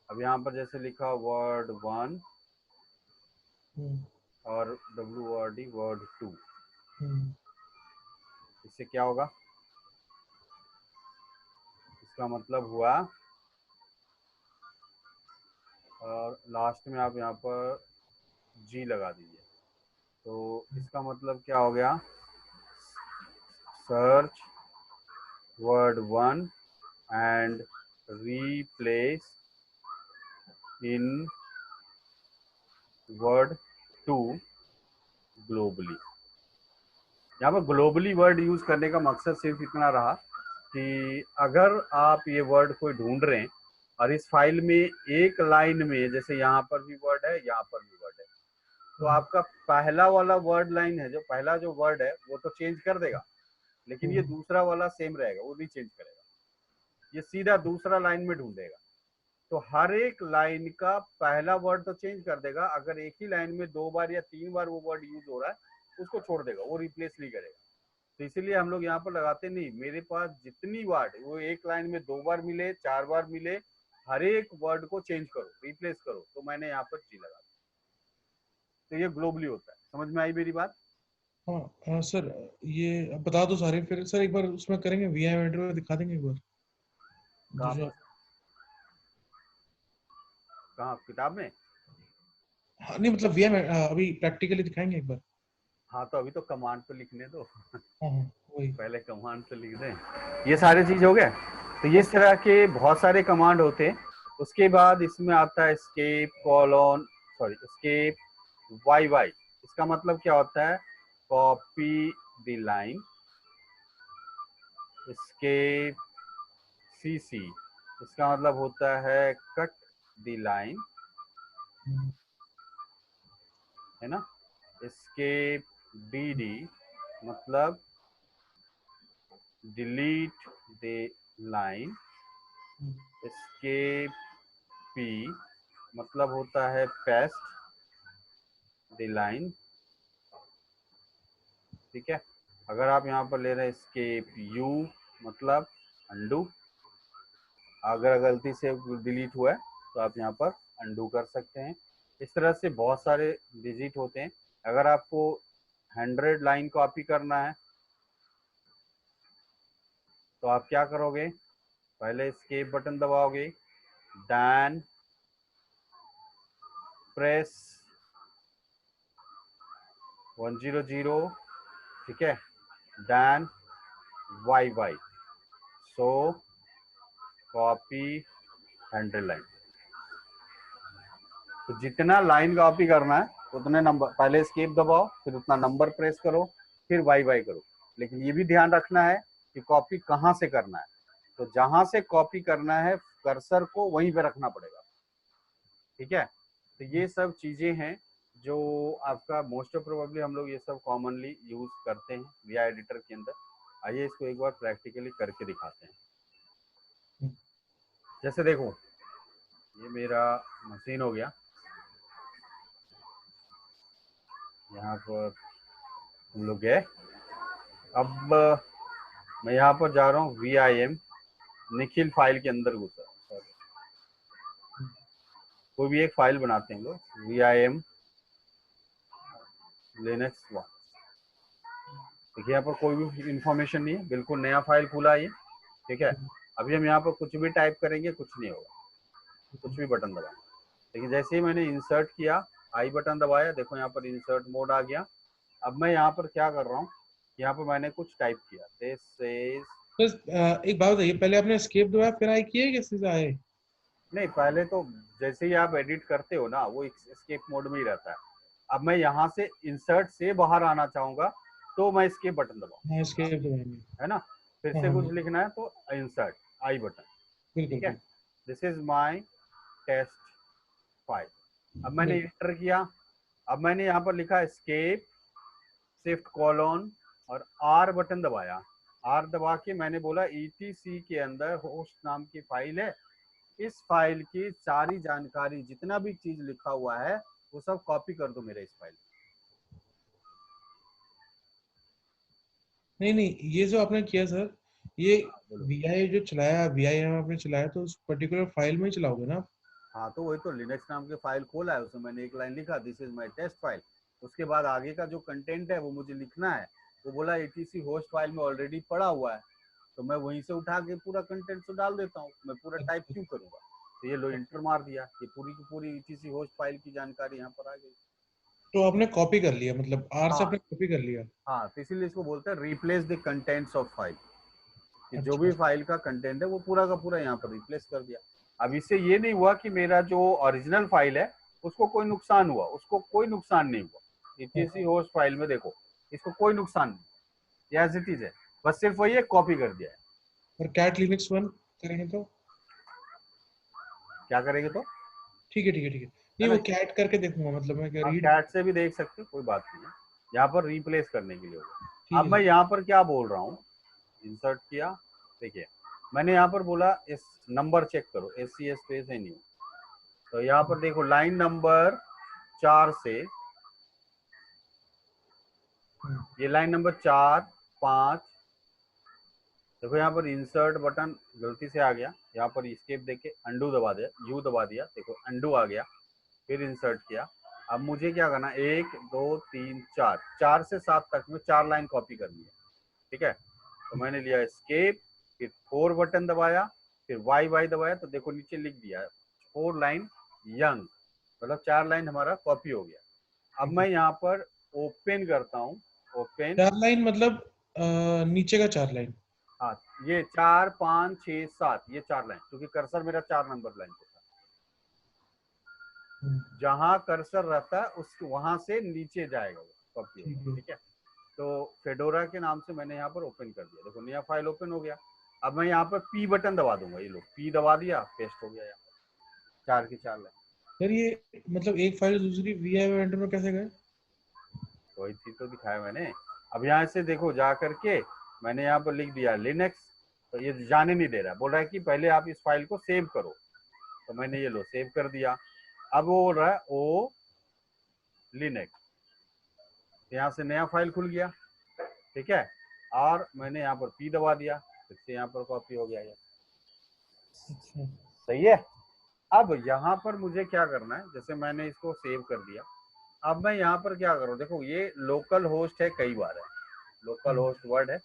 B: अब यहाँ पर जैसे लिखा वर्ड 1 और WORD वर्ड 2, इससे क्या होगा? इसका मतलब हुआ, और लास्ट में आप यहाँ पर G लगा दीजिए, तो इसका मतलब क्या हो गया? Search word 1 and replace in word 2 globally. यहाँ पर ग्लोबली वर्ड यूज करने का मकसद सिर्फ इतना रहा कि अगर आप ये वर्ड कोई ढूंढ रहे हैं और इस फाइल में एक लाइन में, जैसे यहाँ पर भी वर्ड है, यहाँ पर भी वर्ड है, तो आपका पहला वाला वर्ड लाइन है, जो पहला जो वर्ड है वो तो चेंज कर देगा, लेकिन ये दूसरा वाला सेम रहेगा, वो नहीं चेंज करेगा, ये सीधा दूसरा लाइन में ढूंढेगा। तो हर एक लाइन का पहला वर्ड तो चेंज कर देगा, अगर एक ही लाइन में 2 बार या 3 बार वो वर्ड यूज हो रहा है उसको छोड़ देगा, वो रिप्लेस नहीं करेगा। तो इसीलिए हम लोग यहाँ पर लगाते नहीं, मेरे पास जितनी वर्ड वो एक लाइन में 2 बार मिले, 4 बार मिले, हर एक वर्ड को चेंज करो, रिप्लेस करो, तो मैंने यहाँ पर G लगा दिया। तो ये ग्लोबली होता है, समझ में आई मेरी बात?
A: हाँ हाँ सर, ये अब बता दो सारे, फिर सर एक बार उसमें करेंगे, VI इंटरव्यू दिखा देंगे एक बार
B: कहाँ
A: जो
B: पर? कहाँ किताब में?
A: हाँ नहीं मतलब VI अभी प्रैक्टिकली दिखाएंगे एक बार।
B: हाँ तो अभी तो कमांड पे लिखने दो
A: हाँ हाँ वही।
B: पहले कमांड पे लिख दें, ये सारे चीज हो गए। तो ये इस तरह के बहुत सारे कमांड होते हैं। उसके बाद इसमें आता है escape colon, sorry escape YY, इसका मतलब क्या होता है? Copy the line. Escape CC, इसका मतलब होता है कट द लाइन, है ना। एस्केप DD मतलब delete the line. Escape P मतलब होता है पेस्ट द लाइन, ठीक है। अगर आप यहाँ पर ले रहे हैं एस्केप U मतलब अंडू, अगर गलती से डिलीट हुआ है तो आप यहाँ पर अंडू कर सकते हैं। इस तरह से बहुत सारे डिजिट होते हैं। अगर आपको 100 लाइन कॉपी करना है तो आप क्या करोगे, पहले एस्केप बटन दबाओगे, देन प्रेस 100, ठीक है, then YY, so copy 100 line. तो जितना लाइन कॉपी करना है उतने नंबर, पहले एस्केप दबाओ, फिर उतना नंबर प्रेस करो, फिर YY करो। लेकिन ये भी ध्यान रखना है कि कॉपी कहाँ से करना है, तो जहां से कॉपी करना है कर्सर को वहीं पे रखना पड़ेगा, ठीक है। तो ये सब चीजें हैं जो आपका मोस्ट प्रोबेबली हम लोग ये सब कॉमनली यूज करते हैं वीआई एडिटर के अंदर। आइए इसको एक बार प्रैक्टिकली करके दिखाते हैं। जैसे देखो ये मेरा मशीन हो गया, यहाँ पर हम लोग गए। अब मैं यहाँ पर जा रहा हूँ VIM निखिल फाइल के अंदर घुसा, कोई भी एक फाइल बनाते हैं लोग, VIM लिनक्स 1। देखिए यहाँ पर कोई भी इंफॉर्मेशन नहीं है, बिल्कुल नया फाइल खुला है ये, ठीक है। अभी हम यहाँ पर कुछ भी टाइप करेंगे कुछ नहीं होगा, कुछ भी बटन दबाएं। लेकिन जैसे ही मैंने इंसर्ट किया, आई बटन दबाया, देखो यहाँ पर इंसर्ट मोड आ गया। अब मैं यहाँ पर क्या कर रहा हूँ, यहाँ पर मैंने कुछ टाइप किया, दिस इज,
A: बस एक बात बताइए, पहले आपने एस्केप दबाया फिर आई किया कि सीधा आए?
B: नहीं पहले तो जैसे ही आप एडिट करते हो ना वो एस्केप मोड में ही रहता है। अब मैं यहाँ से इंसर्ट से बाहर आना चाहूंगा तो मैं एस्केप बटन दबाऊँ,
A: हाँ एस्केप दबाएंगे।
B: है ना। फिर
A: हाँ
B: से
A: हाँ
B: कुछ लिखना है तो इंसर्ट आई बटन,
A: बिल्कुल
B: ठीक है।
A: बिल्कुल।
B: This is my test file. अब मैंने एंटर किया, अब मैंने यहाँ पर लिखा एस्केप शिफ्ट कोलोन और R बटन दबाया। R दबा के मैंने बोला ETC के अंदर होस्ट नाम की फाइल है, इस फाइल की सारी जानकारी जितना भी चीज लिखा हुआ है वो सब कॉपी कर दो मेरे इस फाइल।
A: नहीं नहीं, ये जो आपने किया सर, ये वीआई जो चलाया, VIM आपने चलाया तो उस पर्टिकुलर फाइल में ही चलाओगे ना आप?
B: हाँ तो वही तो लिनक्स नाम के फाइल खोला है, उसमें मैंने एक लाइन लिखा this is my test file. उसके बाद आगे का जो कंटेंट है वो मुझे लिखना है, वो बोला ETC होस्ट फाइल में ऑलरेडी पड़ा हुआ है, तो मैं वहीं से उठा के पूरा कंटेंट तो डाल देता हूँ, मैं पूरा टाइप क्यों करूंगा। तो ये लो इंटर मार दिया, ये पूरी की पूरी ETC होस्ट फाइल की जानकारी यहाँ पर आ गई।
A: तो आपने कॉपी कर लिया, मतलब R से
B: हाँ
A: आपने कॉपी कर लिया।
B: हाँ, तो इसीलिए इसको बोलते हैं replace the contents of file, कि जो
A: अच्छा
B: भी फाइल का कंटेंट है वो पूरा का पूरा यहाँ पर रिप्लेस कर दिया। अब इससे ये नहीं हुआ कि मेरा जो ओरिजिनल फाइल है उसको कोई नुकसान हुआ, उसको कोई नुकसान नहीं हुआ। ETC होस्ट फाइल में देखो इसको कोई नुकसान नहीं, एज इट इज है, बस सिर्फ वही कॉपी कर दिया है।
A: और कैट लिनक्स 1 करेंगे तो
B: क्या करेंगे तो
A: ठीक है ठीक है ठीक है।
B: है
A: नहीं
B: ना,
A: वो कैट करके देखूंगा, मतलब मैं क्या
B: आप
A: रीड।
B: कैट से भी देख सकते हो, कोई बात नहीं है, यहाँ पर रिप्लेस करने के लिए होगा।
A: ठीक
B: अब
A: है
B: मैं
A: सर।
B: यहाँ पर क्या बोल रहा हूँ, इंसर्ट किया, देखिए मैंने यहाँ पर बोला इस नंबर चेक करो, SC स्पेस है न्यू, तो यहाँ पर देखो लाइन नंबर 4 से, ये लाइन नंबर 4 5, देखो यहाँ पर इंसर्ट बटन गलती से आ गया, यहाँ पर एस्केप देके अंडू दबा दिया, यू दबा दिया, देखो अंडू आ गया, फिर इंसर्ट किया। अब मुझे क्या करना, 1 2 3 4, 4 से 7 तक में 4 लाइन कॉपी करनी है, ठीक है। तो मैंने लिया एस्केप, फिर 4 बटन दबाया, फिर YY दबाया, तो देखो नीचे लिख दिया 4 लाइन यंग, मतलब 4 लाइन हमारा कॉपी हो गया। अब मैं यहाँ पर ओपन करता हूँ, ओपन,
A: 4 लाइन मतलब नीचे का 4 लाइन।
B: हाँ ये 4 5 6 7 ये 4 लाइन, क्योंकि कर्सर मेरा 4 नंबर लाइन पे था, जहां कर्सर रहता है उस वहां से नीचे जाएगा वो कॉपी होगा, ठीक है। तो फेडोरा के नाम से मैंने यहाँ पर ओपन कर दिया, देखो नया फाइल ओपन हो गया। अब मैं यहाँ पर P बटन दबा दूंगा, ये लो P दबा दिया, पेस्ट हो गया यहाँ पर 4 की 4 लाइन।
A: सर ये मतलब एक फाइल से दूसरी VIM एडिटर में कैसे गए?
B: वही चीज तो दिखाया मैंने। अब यहाँ से देखो जा करके मैंने यहाँ पर लिख दिया लिनक्स, तो ये जाने नहीं दे रहा, बोल रहा है कि पहले आप इस फाइल को सेव करो, तो मैंने ये लो सेव कर दिया। अब वो बोल रहा है ओ लिनक्स, यहाँ से नया फाइल खुल गया, ठीक है। और मैंने यहाँ पर P दबा दिया, फिर से यहाँ पर कॉपी हो गया ये,
A: अच्छा
B: सही है। अब यहाँ पर मुझे क्या करना है, जैसे मैंने इसको सेव कर दिया, अब मैं यहाँ पर क्या करूँ, देखो ये लोकल होस्ट है, कई बार है लोकल होस्ट वर्ड है,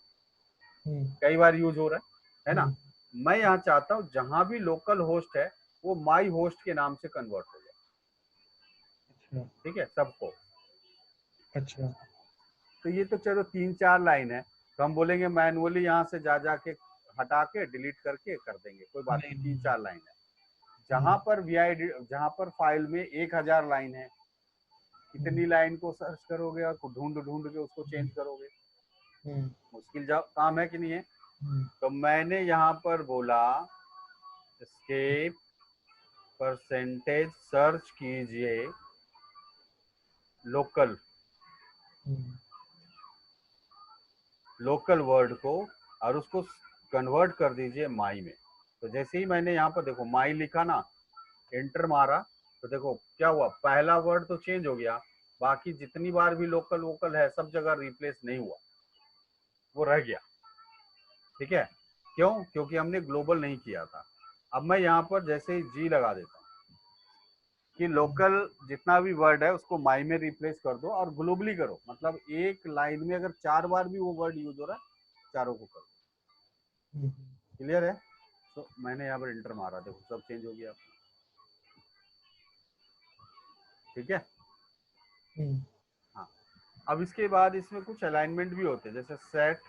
B: कई बार यूज हो रहा है ना। मैं यहाँ चाहता हूँ जहां भी लोकल होस्ट है वो माई होस्ट के नाम से कन्वर्ट हो जाए। ठीक है सबको।
A: अच्छा
B: तो ये तो चलो 3-4 लाइन है, तो हम बोलेंगे मैनुअली यहाँ से जा जाके हटा के डिलीट करके कर देंगे, कोई बात नहीं, 3-4 लाइन है। जहां पर वीआईडी, जहां पर फाइल में 1000 लाइन है, कितनी लाइन को सर्च करोगे और ढूंढ ढूंढ के उसको चेंज करोगे, मुश्किल काम है कि नहीं है। तो मैंने यहाँ पर बोला एस्केप परसेंटेज सर्च कीजिए लोकल, लोकल वर्ड को और उसको कन्वर्ट कर दीजिए माई में। तो जैसे ही मैंने यहाँ पर देखो माई लिखा ना, एंटर मारा, तो देखो क्या हुआ, पहला वर्ड तो चेंज हो गया, बाकी जितनी बार भी लोकल वोकल है सब जगह रिप्लेस नहीं हुआ, वो रह गया। ठीक है, क्यों? क्योंकि हमने ग्लोबल नहीं किया था। अब मैं यहाँ पर जैसे ही जी लगा देता हूँ कि लोकल जितना भी वर्ड है उसको माई में रिप्लेस कर दो और ग्लोबली करो, मतलब एक लाइन में अगर 4 बार भी वो वर्ड यूज हो रहा है चारों को कर दो। क्लियर है? तो मैंने यहाँ पर इंटर मारा, देखो सब चेंज हो गया। ठीक है, हाँ। अब इसके बाद इसमें कुछ अलाइनमेंट भी होते हैं, जैसे सेट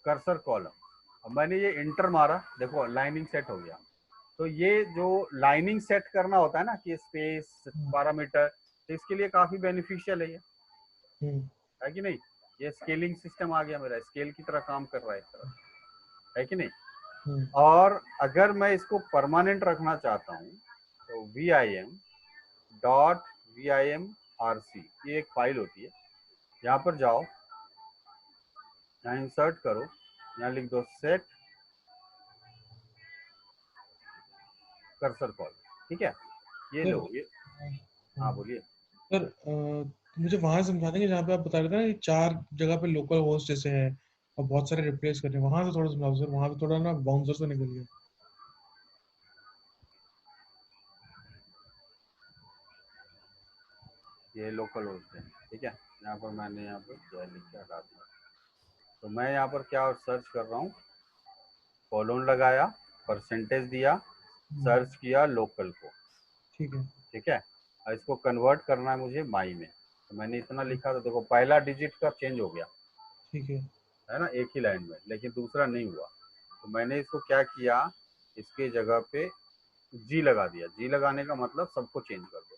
B: कर्सर कॉलम। अब मैंने ये इंटर मारा, देखो लाइनिंग सेट हो गया। तो ये जो लाइनिंग सेट करना होता है ना कि स्पेस पैरामीटर, तो इसके लिए काफी बेनिफिशियल है ये, है कि नहीं। ये स्केलिंग सिस्टम आ गया मेरा, स्केल की तरह काम कर रहा है इस तरह, है कि नहीं। और अगर मैं इसको परमानेंट रखना चाहता हूँ तो vim.vimrc ये एक फाइल होती है, यहाँ पर जाओ, यहाँ इंसर्ट करो, यहाँ लिख दो सेट कर्सर कॉल। ठीक है, ये लो ये। हाँ बोलिए
A: सर। मुझे वहां समझा देंगे जहाँ पे आप बता रहे थे ना कि 4 जगह पे लोकल होस्ट जैसे है और बहुत सारे रिप्लेस करने, वहां से थोड़ा समझाओ सर, वहां पे थोड़ा ना बाउंसर से निकल गया।
B: ये लोकल होस्ट है। ठीक है, यहाँ पर मैंने यहाँ पर क्या लिख के हटा दिया, तो मैं यहाँ पर क्या सर्च कर रहा हूँ, कॉलोन लगाया, परसेंटेज दिया, सर्च किया लोकल को।
A: ठीक है,
B: ठीक है, और इसको कन्वर्ट करना है मुझे माई में, तो मैंने इतना लिखा, तो देखो पहला डिजिट का चेंज हो गया,
A: ठीक
B: है ना, एक ही लाइन में, लेकिन दूसरा नहीं हुआ। तो मैंने इसको क्या किया, इसके जगह पे जी लगा दिया। जी लगाने का मतलब सबको चेंज कर दो।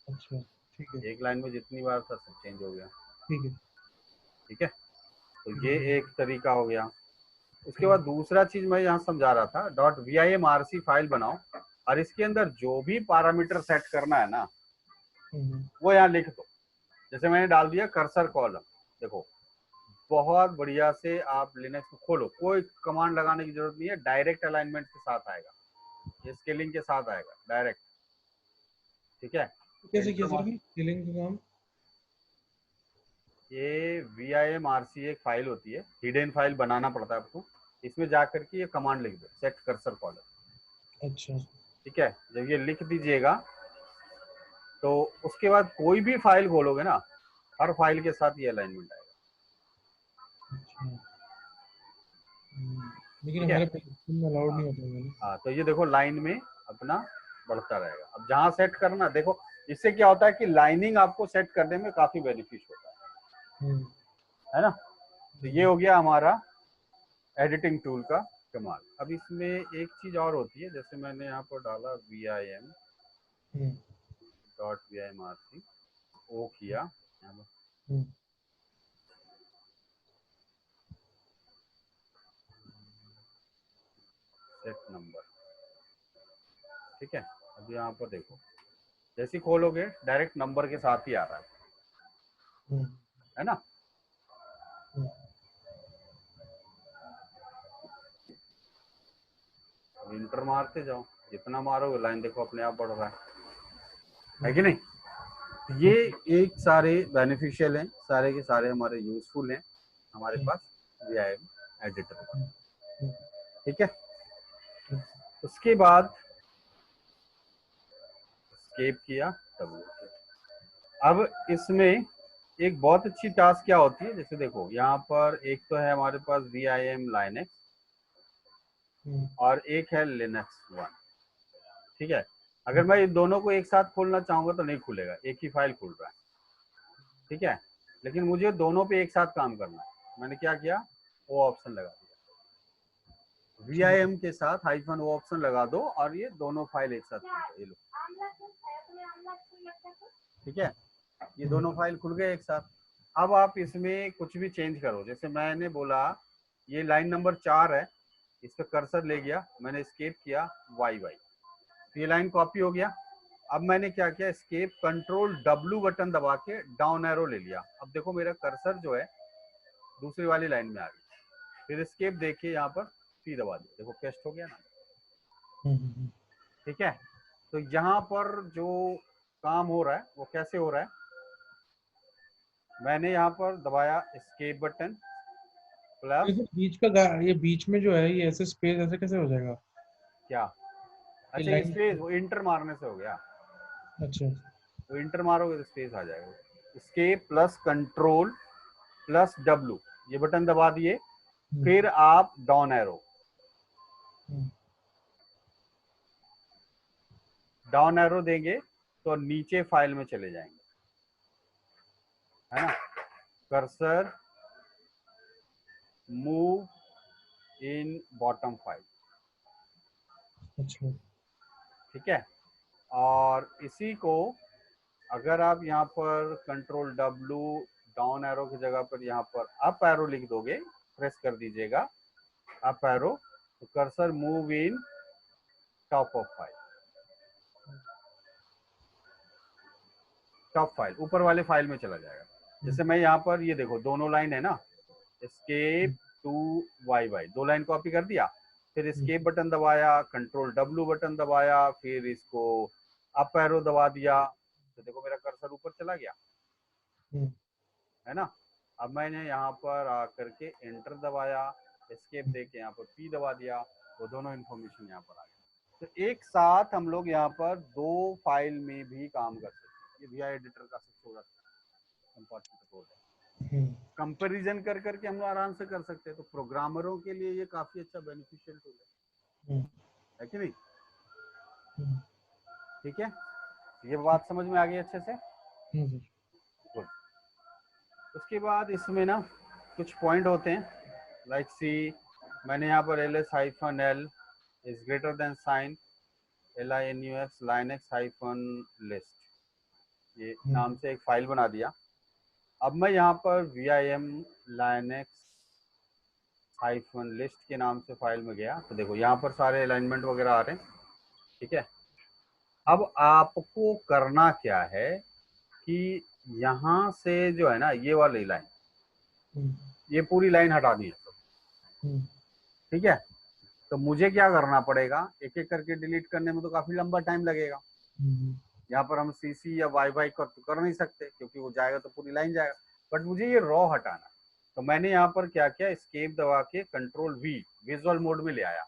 A: अच्छा ठीक है,
B: एक लाइन में जितनी बार था सब चेंज हो गया।
A: ठीक है,
B: ठीक है, तो ये एक तरीका हो गया। उसके बाद दूसरा चीज मैं यहाँ समझा रहा था, .vimrc फाइल बनाओ और इसके अंदर जो भी पैरामीटर सेट करना है ना वो यहाँ लिख दो। जैसे मैंने डाल दिया कर्सर कॉलम, देखो बहुत बढ़िया से आप लिनक्स को खोलो, कोई कमांड लगाने की जरूरत नहीं है, डायरेक्ट अलाइनमेंट के साथ आएगा, ये स्केलिंग के साथ आएगा डायरेक्ट। ठीक है,
A: कैसे किया सर स्केलिंग का काम?
B: ये vimrc एक फाइल होती है, हिडन फाइल बनाना पड़ता है आपको, इसमें जाकर के ये कमांड लिख दो, सेट कर्सर कॉलम।
A: अच्छा
B: ठीक है, जब ये लिख दीजिएगा तो उसके बाद कोई भी फाइल खोलोगे ना, हर फाइल के साथ ये अलाइनमेंट आएगा।
A: लेकिन
B: ठीक है,
A: हमारे प्रोजेक्ट में अलाउड नहीं होता है।
B: हाँ, तो ये देखो लाइन में अपना बढ़ता रहेगा। अब जहाँ सेट करना, देखो इससे क्या होता है कि लाइनिंग आपको सेट करने में काफी बेनिफिट होता है ना। तो ये हो गया हमारा एडिटिंग टूल का कमाल। अब इसमें एक चीज और होती है, जैसे मैंने यहाँ पर डाला vim.vimrc, ओ किया यहाँ पर, सेट नंबर। ठीक है, अब यहाँ पर देखो, जैसे खोलोगे डायरेक्ट नंबर के साथ ही आ रहा है ना। इंटर मारते जाओ, जितना मारोगे लाइन देखो अपने आप बढ़ रहा है कि नहीं। ये एक सारे बेनिफिशियल हैं, सारे के सारे हमारे यूजफुल हैं हमारे पास vim एडिटर। ठीक है, उसके बाद एस्केप किया, W किया। अब इसमें एक बहुत अच्छी टास्क क्या होती है, जैसे देखो यहाँ पर एक तो है हमारे पास VIM Linux और एक है Linux 1, ठीक है। अगर मैं इन दोनों को एक साथ खोलना चाहूंगा तो नहीं खुलेगा, एक ही फाइल खुल रहा है, ठीक है। लेकिन मुझे दोनों पे एक साथ काम करना है, मैंने क्या किया, वो ऑप्शन लगा दिया, VIM के साथ -O ऑप्शन लगा दो और ये दोनों फाइल एक साथ खुल गए, ये लो, ठीक है। ये दोनों फाइल खुल गए एक साथ। अब आप इसमें कुछ भी चेंज करो, जैसे मैंने बोला ये लाइन नंबर 4 है, इस पे कर्सर ले गया, मैंने एस्केप किया YY, तो ये लाइन कॉपी हो गया। अब मैंने क्या किया, एस्केप Ctrl+W बटन दबा के डाउन एरो ले लिया। अब देखो मेरा कर्सर जो है दूसरी वाली लाइन में आ गया। फिर एस्केप देखिए यहाँ पर P दबा दिया, देखो पेस्ट हो गया ना, ठीक है। तो यहाँ पर जो काम हो रहा है वो कैसे हो रहा है, मैंने यहाँ पर दबाया एस्केप बटन प्लस,
A: ये बीच में जो है ये ऐसे स्पेस ऐसे कैसे हो जाएगा?
B: क्या, अच्छा
A: लाइन,
B: स्पेस वो इंटर मारने से हो गया,
A: अच्छा
B: तो इंटर मारोगे तो स्पेस आ जाएगा। एस्केप प्लस Ctrl+W ये बटन दबा दिए, फिर आप डाउन एरो, डाउन एरो देंगे तो नीचे फाइल में चले जाएंगे, है ना। Cursor move in bottom file,
A: अच्छा,
B: ठीक है। और इसी को अगर आप यहाँ पर Ctrl+W डाउन एरो की जगह पर यहाँ पर अप एरो लिख दोगे, प्रेस कर दीजिएगा अप एरो, तो cursor move in top of file, top file ऊपर वाले फाइल में चला जाएगा। जैसे मैं यहाँ पर ये देखो दोनों लाइन है ना, एस्केप टू YY, दो लाइन कॉपी कर दिया, फिर एस्केप बटन दबाया, Ctrl+W बटन दबाया, फिर इसको अप एरो दबा दिया, तो देखो मेरा कर्सर ऊपर चला गया, है ना। अब मैंने यहाँ पर आकर के एंटर दबाया, एस्केप देके यहाँ पर P दबा दिया, वो दोनों इन्फॉर्मेशन यहाँ पर आ गया। तो एक साथ हम लोग यहाँ पर दो फाइल में भी काम कर सकते हैं। ये VI एडिटर का सबसे बड़ा इम्पोर्टेंट रोल है। कंपैरिजन कर करके हम लोग आराम से कर सकते हैं, तो प्रोग्रामरों के लिए ये काफी अच्छा बेनिफिशियल टूल है कि नहीं? ठीक है, ये बात समझ में आ गई अच्छे से? गुड। उसके बाद इसमें ना कुछ पॉइंट होते हैं, लाइक सी मैंने यहाँ पर ls-l is greater than sign linux linux-list ये नाम से एक फाइल बना दिया। अब मैं यहाँ पर VIM linux-list के नाम से फाइल में गया, तो देखो यहाँ पर सारे अलाइनमेंट वगैरह आ रहे हैं, ठीक है। अब आपको करना क्या है कि यहाँ से जो है ना ये वाली लाइन, ये पूरी लाइन हटानी है, ठीक है। तो मुझे क्या करना पड़ेगा, एक एक करके डिलीट करने में तो काफी लंबा टाइम लगेगा। यहाँ पर हम CC या YY कर नहीं सकते क्योंकि वो जाएगा तो पूरी लाइन जाएगा, बट मुझे ये रॉ हटाना। तो मैंने यहाँ पर क्या किया, एस्केप दबा के Ctrl+V विजुअल मोड में ले आया,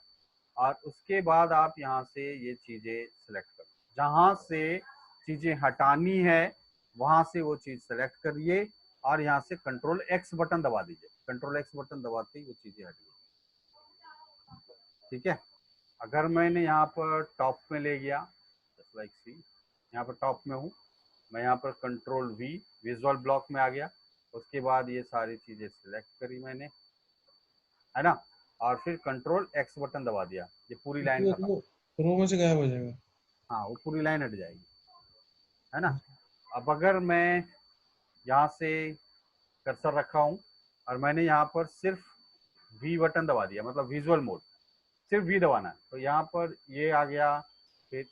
B: और उसके बाद आप यहाँ से ये चीजें सिलेक्ट करो, जहां से चीजें हटानी है वहां से वो चीज सेलेक्ट करिए, और यहाँ से Ctrl+X बटन दबा दीजिए। Ctrl+X बटन दबाते ही वो चीजें हट गई, ठीक है। अगर मैंने यहाँ पर टॉप में ले गया, लाइक सी यहाँ पर टॉप में हूँ मैं, यहाँ पर Ctrl+V विजुअल ब्लॉक में आ गया, उसके बाद ये सारी चीजें सिलेक्ट करी मैंने, है ना, और फिर Ctrl+X बटन दबा दिया, ये पूरी लाइन खत्म,
A: रो में से गायब हो जाएगा।
B: हाँ वो पूरी लाइन हट जाएगी, है ना। अब अगर मैं यहाँ से कर्सर रखा हूँ और मैंने यहाँ पर सिर्फ V बटन दबा दिया, मतलब विजुअल मोड सिर्फ V दबाना है, तो यहाँ पर ये आ गया, फिर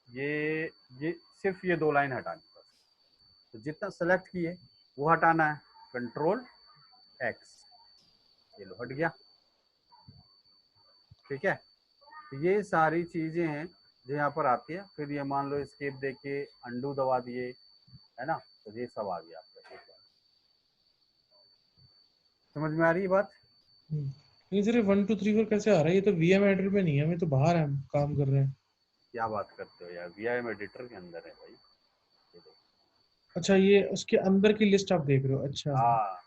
B: ये सिर्फ ये दो लाइन हटानी बस, तो जितना सेलेक्ट किए वो हटाना है, Ctrl+X, ये लो हट गया, ठीक है। तो ये सारी चीजें हैं जो यहाँ पर आती है। फिर ये मान लो एस्केप देके अंडू दबा दिए, है ना, तो ये सब आ गया आपका। समझ में आ रही है बात?
A: लेकिन सर 1 2 3 4 कैसे आ रहा है? ये तो VM एडिटर में नहीं है, हमें तो बाहर है, हम काम कर रहे हैं।
B: क्या बात करते हो यार, VIM एडिटर के अंदर है भाई, ये देखो।
A: अच्छा, ये उसके अंदर की लिस्ट आप देख रहे हो? अच्छा
B: हाँ,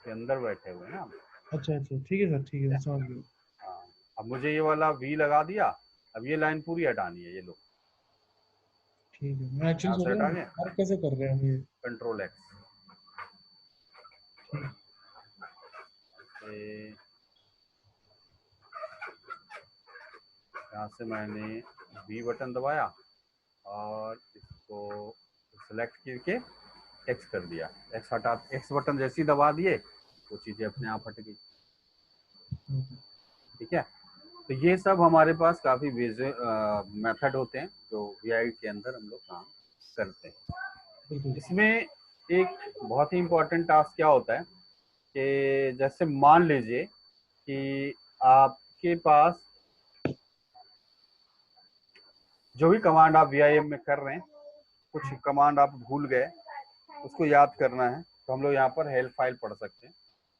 B: के अंदर बैठे हुए हैं ना हम।
A: अच्छा अच्छा, ठीक है सर, ठीक है, समझ गया।
B: हाँ, अब मुझे ये वाला V लगा दिया, अब ये लाइन पूरी हटानी है, ये लो,
A: ठीक है, मैं एक्चुअली
B: यहाँ
A: सोच
B: से
A: रहा
B: हटा
A: हूँ
B: के
A: वर्क कैसे कर रहे हैं हम ये।
B: Ctrl X
A: ठीक।
B: से, यहाँ से मैंने V बटन दबाया और इसको सेलेक्ट करके X कर दिया, X हटा, X बटन जैसे ही दबा दिए वो चीजें अपने आप हट गई। ठीक है, तो ये सब हमारे पास काफी मेथड होते हैं जो VI के अंदर हम लोग काम करते हैं।
A: बिल्कुल।
B: इसमें एक बहुत ही इम्पोर्टेंट टास्क क्या होता है कि जैसे मान लीजिए कि आपके पास जो भी कमांड आप VIM में कर रहे हैं, कुछ कमांड आप भूल गए, उसको याद करना है, तो हम लोग यहाँ पर हेल्प फाइल पढ़ सकते हैं।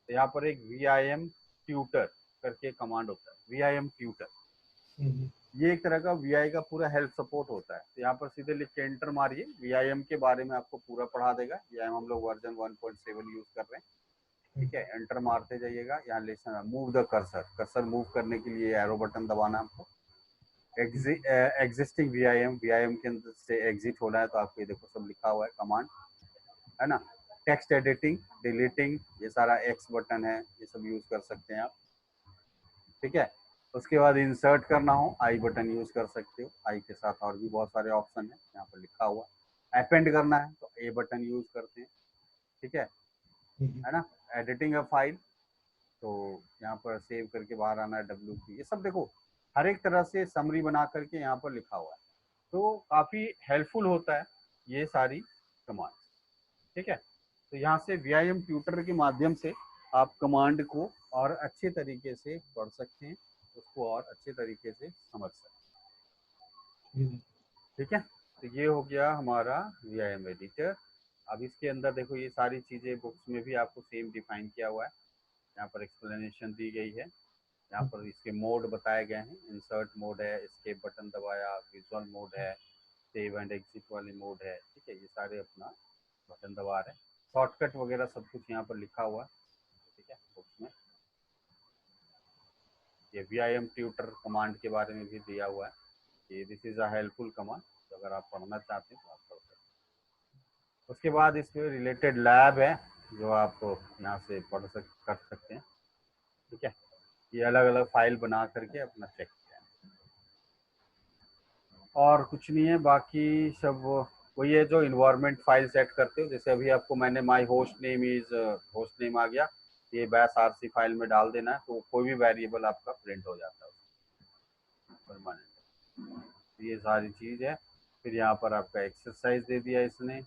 B: तो यहाँ पर एक VIM ट्यूटर करके कमांड होता है, VIM ट्यूटर। ये एक तरह का VI का पूरा हेल्प सपोर्ट होता है। तो यहाँ पर सीधे लिख के एंटर मारिए, VIM के बारे में आपको पूरा पढ़ा देगा। VIM हम लोग वर्जन 1.7 यूज कर रहे हैं। ठीक है, एंटर मारते जाइएगा। यहाँ listen move the cursor, cursor move करने के लिए एरो बटन दबाना है आपको। एग्जिस्टिंग VIM के अंदर से एग्जिट होना है, तो आपको ये देखो सब लिखा हुआ है कमांड, है ना। टेक्स्ट एडिटिंग, डिलीटिंग, ये सारा X बटन है, ये सब यूज कर सकते हैं आप। ठीक है, उसके बाद इंसर्ट करना हो I बटन यूज कर सकते हो। I के साथ और भी बहुत सारे ऑप्शन है यहाँ पर लिखा हुआ। अपेंड करना है तो A बटन यूज करते हैं। ठीक है ना। एडिटिंग अ फाइल, तो यहाँ पर सेव करके बाहर आना है, WP, ये सब देखो हर एक तरह से समरी बना करके यहाँ पर लिखा हुआ है। तो काफी हेल्पफुल होता है ये सारी कमांड। ठीक है, तो यहाँ से VIM ट्यूटर के माध्यम से आप कमांड को और अच्छे तरीके से पढ़ सकते हैं, उसको और अच्छे तरीके से समझ सकते हैं। ठीक है, तो ये हो गया हमारा VIM एडिटर। अब इसके अंदर देखो ये सारी चीजें बुक्स में भी आपको सेम डिफाइन किया हुआ है, यहाँ पर एक्सप्लेनेशन दी गई है। यहाँ पर इसके मोड बताए गए हैं, इंसर्ट मोड है, एस्केप बटन दबाया, विजुअल मोड है, सेव एंड एग्जिट वाली मोड है। ठीक है, ये सारे अपना बटन दबा रहे हैं। शॉर्टकट वगैरह सब कुछ यहाँ पर लिखा हुआ है। ठीक है, बुक्स में ये VIM ट्यूटर कमांड के बारे में भी दिया हुआ है कि this is a helpful command, तो अगर आप पढ़ना चाहते हैं तो आप पढ़ सकते हैं। उसके बाद इसमें रिलेटेड लैब है जो आप यहाँ से कर सकते हैं। ठीक है, ये अलग अलग फाइल बना करके अपना चेक किया है, और कुछ नहीं है। बाकी सब वही है जो इन्वायरमेंट फाइल सेट करते हो। जैसे अभी आपको मैंने my host name is host name आ गया, ये बैश RC फाइल में डाल देना है, तो कोई भी वेरिएबल आपका प्रिंट हो जाता है परमानेंट। ये सारी चीज है। फिर यहाँ पर आपका एक्सरसाइज दे दिया इसने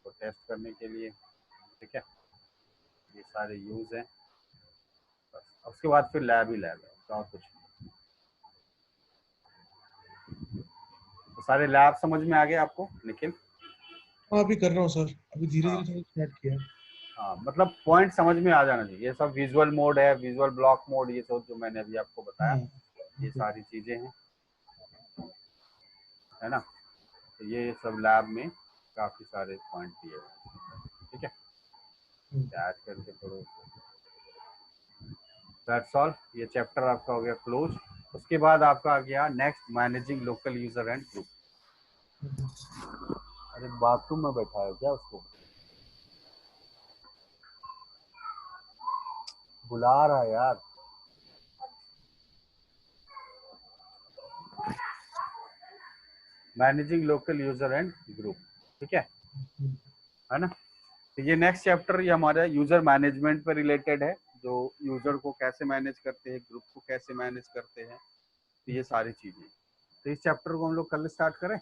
B: तो टेस्ट करने के लिए। ठीक है, ये सारे यूज है बस। उसके बाद फिर लैब ही लैब है, तो और कुछ नहीं। तो सारे लैब समझ में आ गए आपको निखिल?
A: हाँ, अभी कर रहा हूँ सर, अभी धीरे
B: हाँ
A: धीरे स्टार्ट किया है।
B: हाँ, मतलब पॉइंट समझ में आ जाना चाहिए। ये सब विजुअल मोड है, विजुअल ब्लॉक मोड, ये सब जो मैंने अभी आपको बताया,
A: हाँ,
B: ये
A: बिल्कुल।
B: सारी चीजें हैं, है ना। तो ये सब लैब में काफी सारे पॉइंट दिए हुए हैं। ठीक है, ऐड करके थोड़ा, दैट्स ऑल। ये चैप्टर आपका हो गया क्लोज। उसके बाद आपका आ गया next, managing local user and group. अरे बाथरूम में बैठा है क्या? उसको बुला रहा है यार। Managing local user and group, ठीक है ना। तो ये नेक्स्ट चैप्टर ये हमारा यूजर मैनेजमेंट पर रिलेटेड है, जो यूजर को कैसे मैनेज करते हैं, ग्रुप को कैसे मैनेज करते हैं, तो ये सारी चीजें। तो इस चैप्टर को हम लोग कल स्टार्ट करें,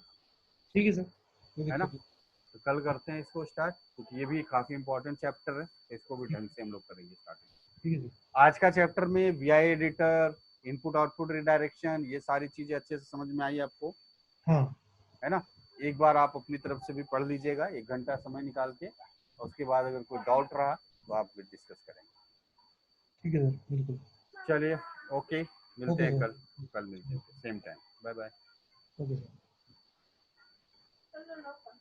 A: ठीक है सर, कोई
B: है ना।
A: दिक्कत नहीं।
B: तो कल करते हैं इसको स्टार्ट, क्योंकि ये भी काफी इंपॉर्टेंट चैप्टर है, तो इसको भी ढंग से हम लोग करेंगे स्टार्ट।
A: ठीक है सर।
B: आज का चैप्टर में VI editor, input output redirection, ये सारी चीजें अच्छे से समझ में आई आपको,
A: हाँ,
B: है ना। एक बार आप अपनी तरफ से भी पढ़ लीजिएगा 1 घंटा समय निकाल के, और उसके बाद अगर कोई डाउट रहा तो आप डिस्कस करेंगे।
A: ठीक है सर, बिल्कुल।
B: चलिए, ओके, मिलते
A: ओके
B: हैं
A: सर।
B: कल मिलते हैं same time. Bye bye.
A: Okay sir.
C: चलो लो।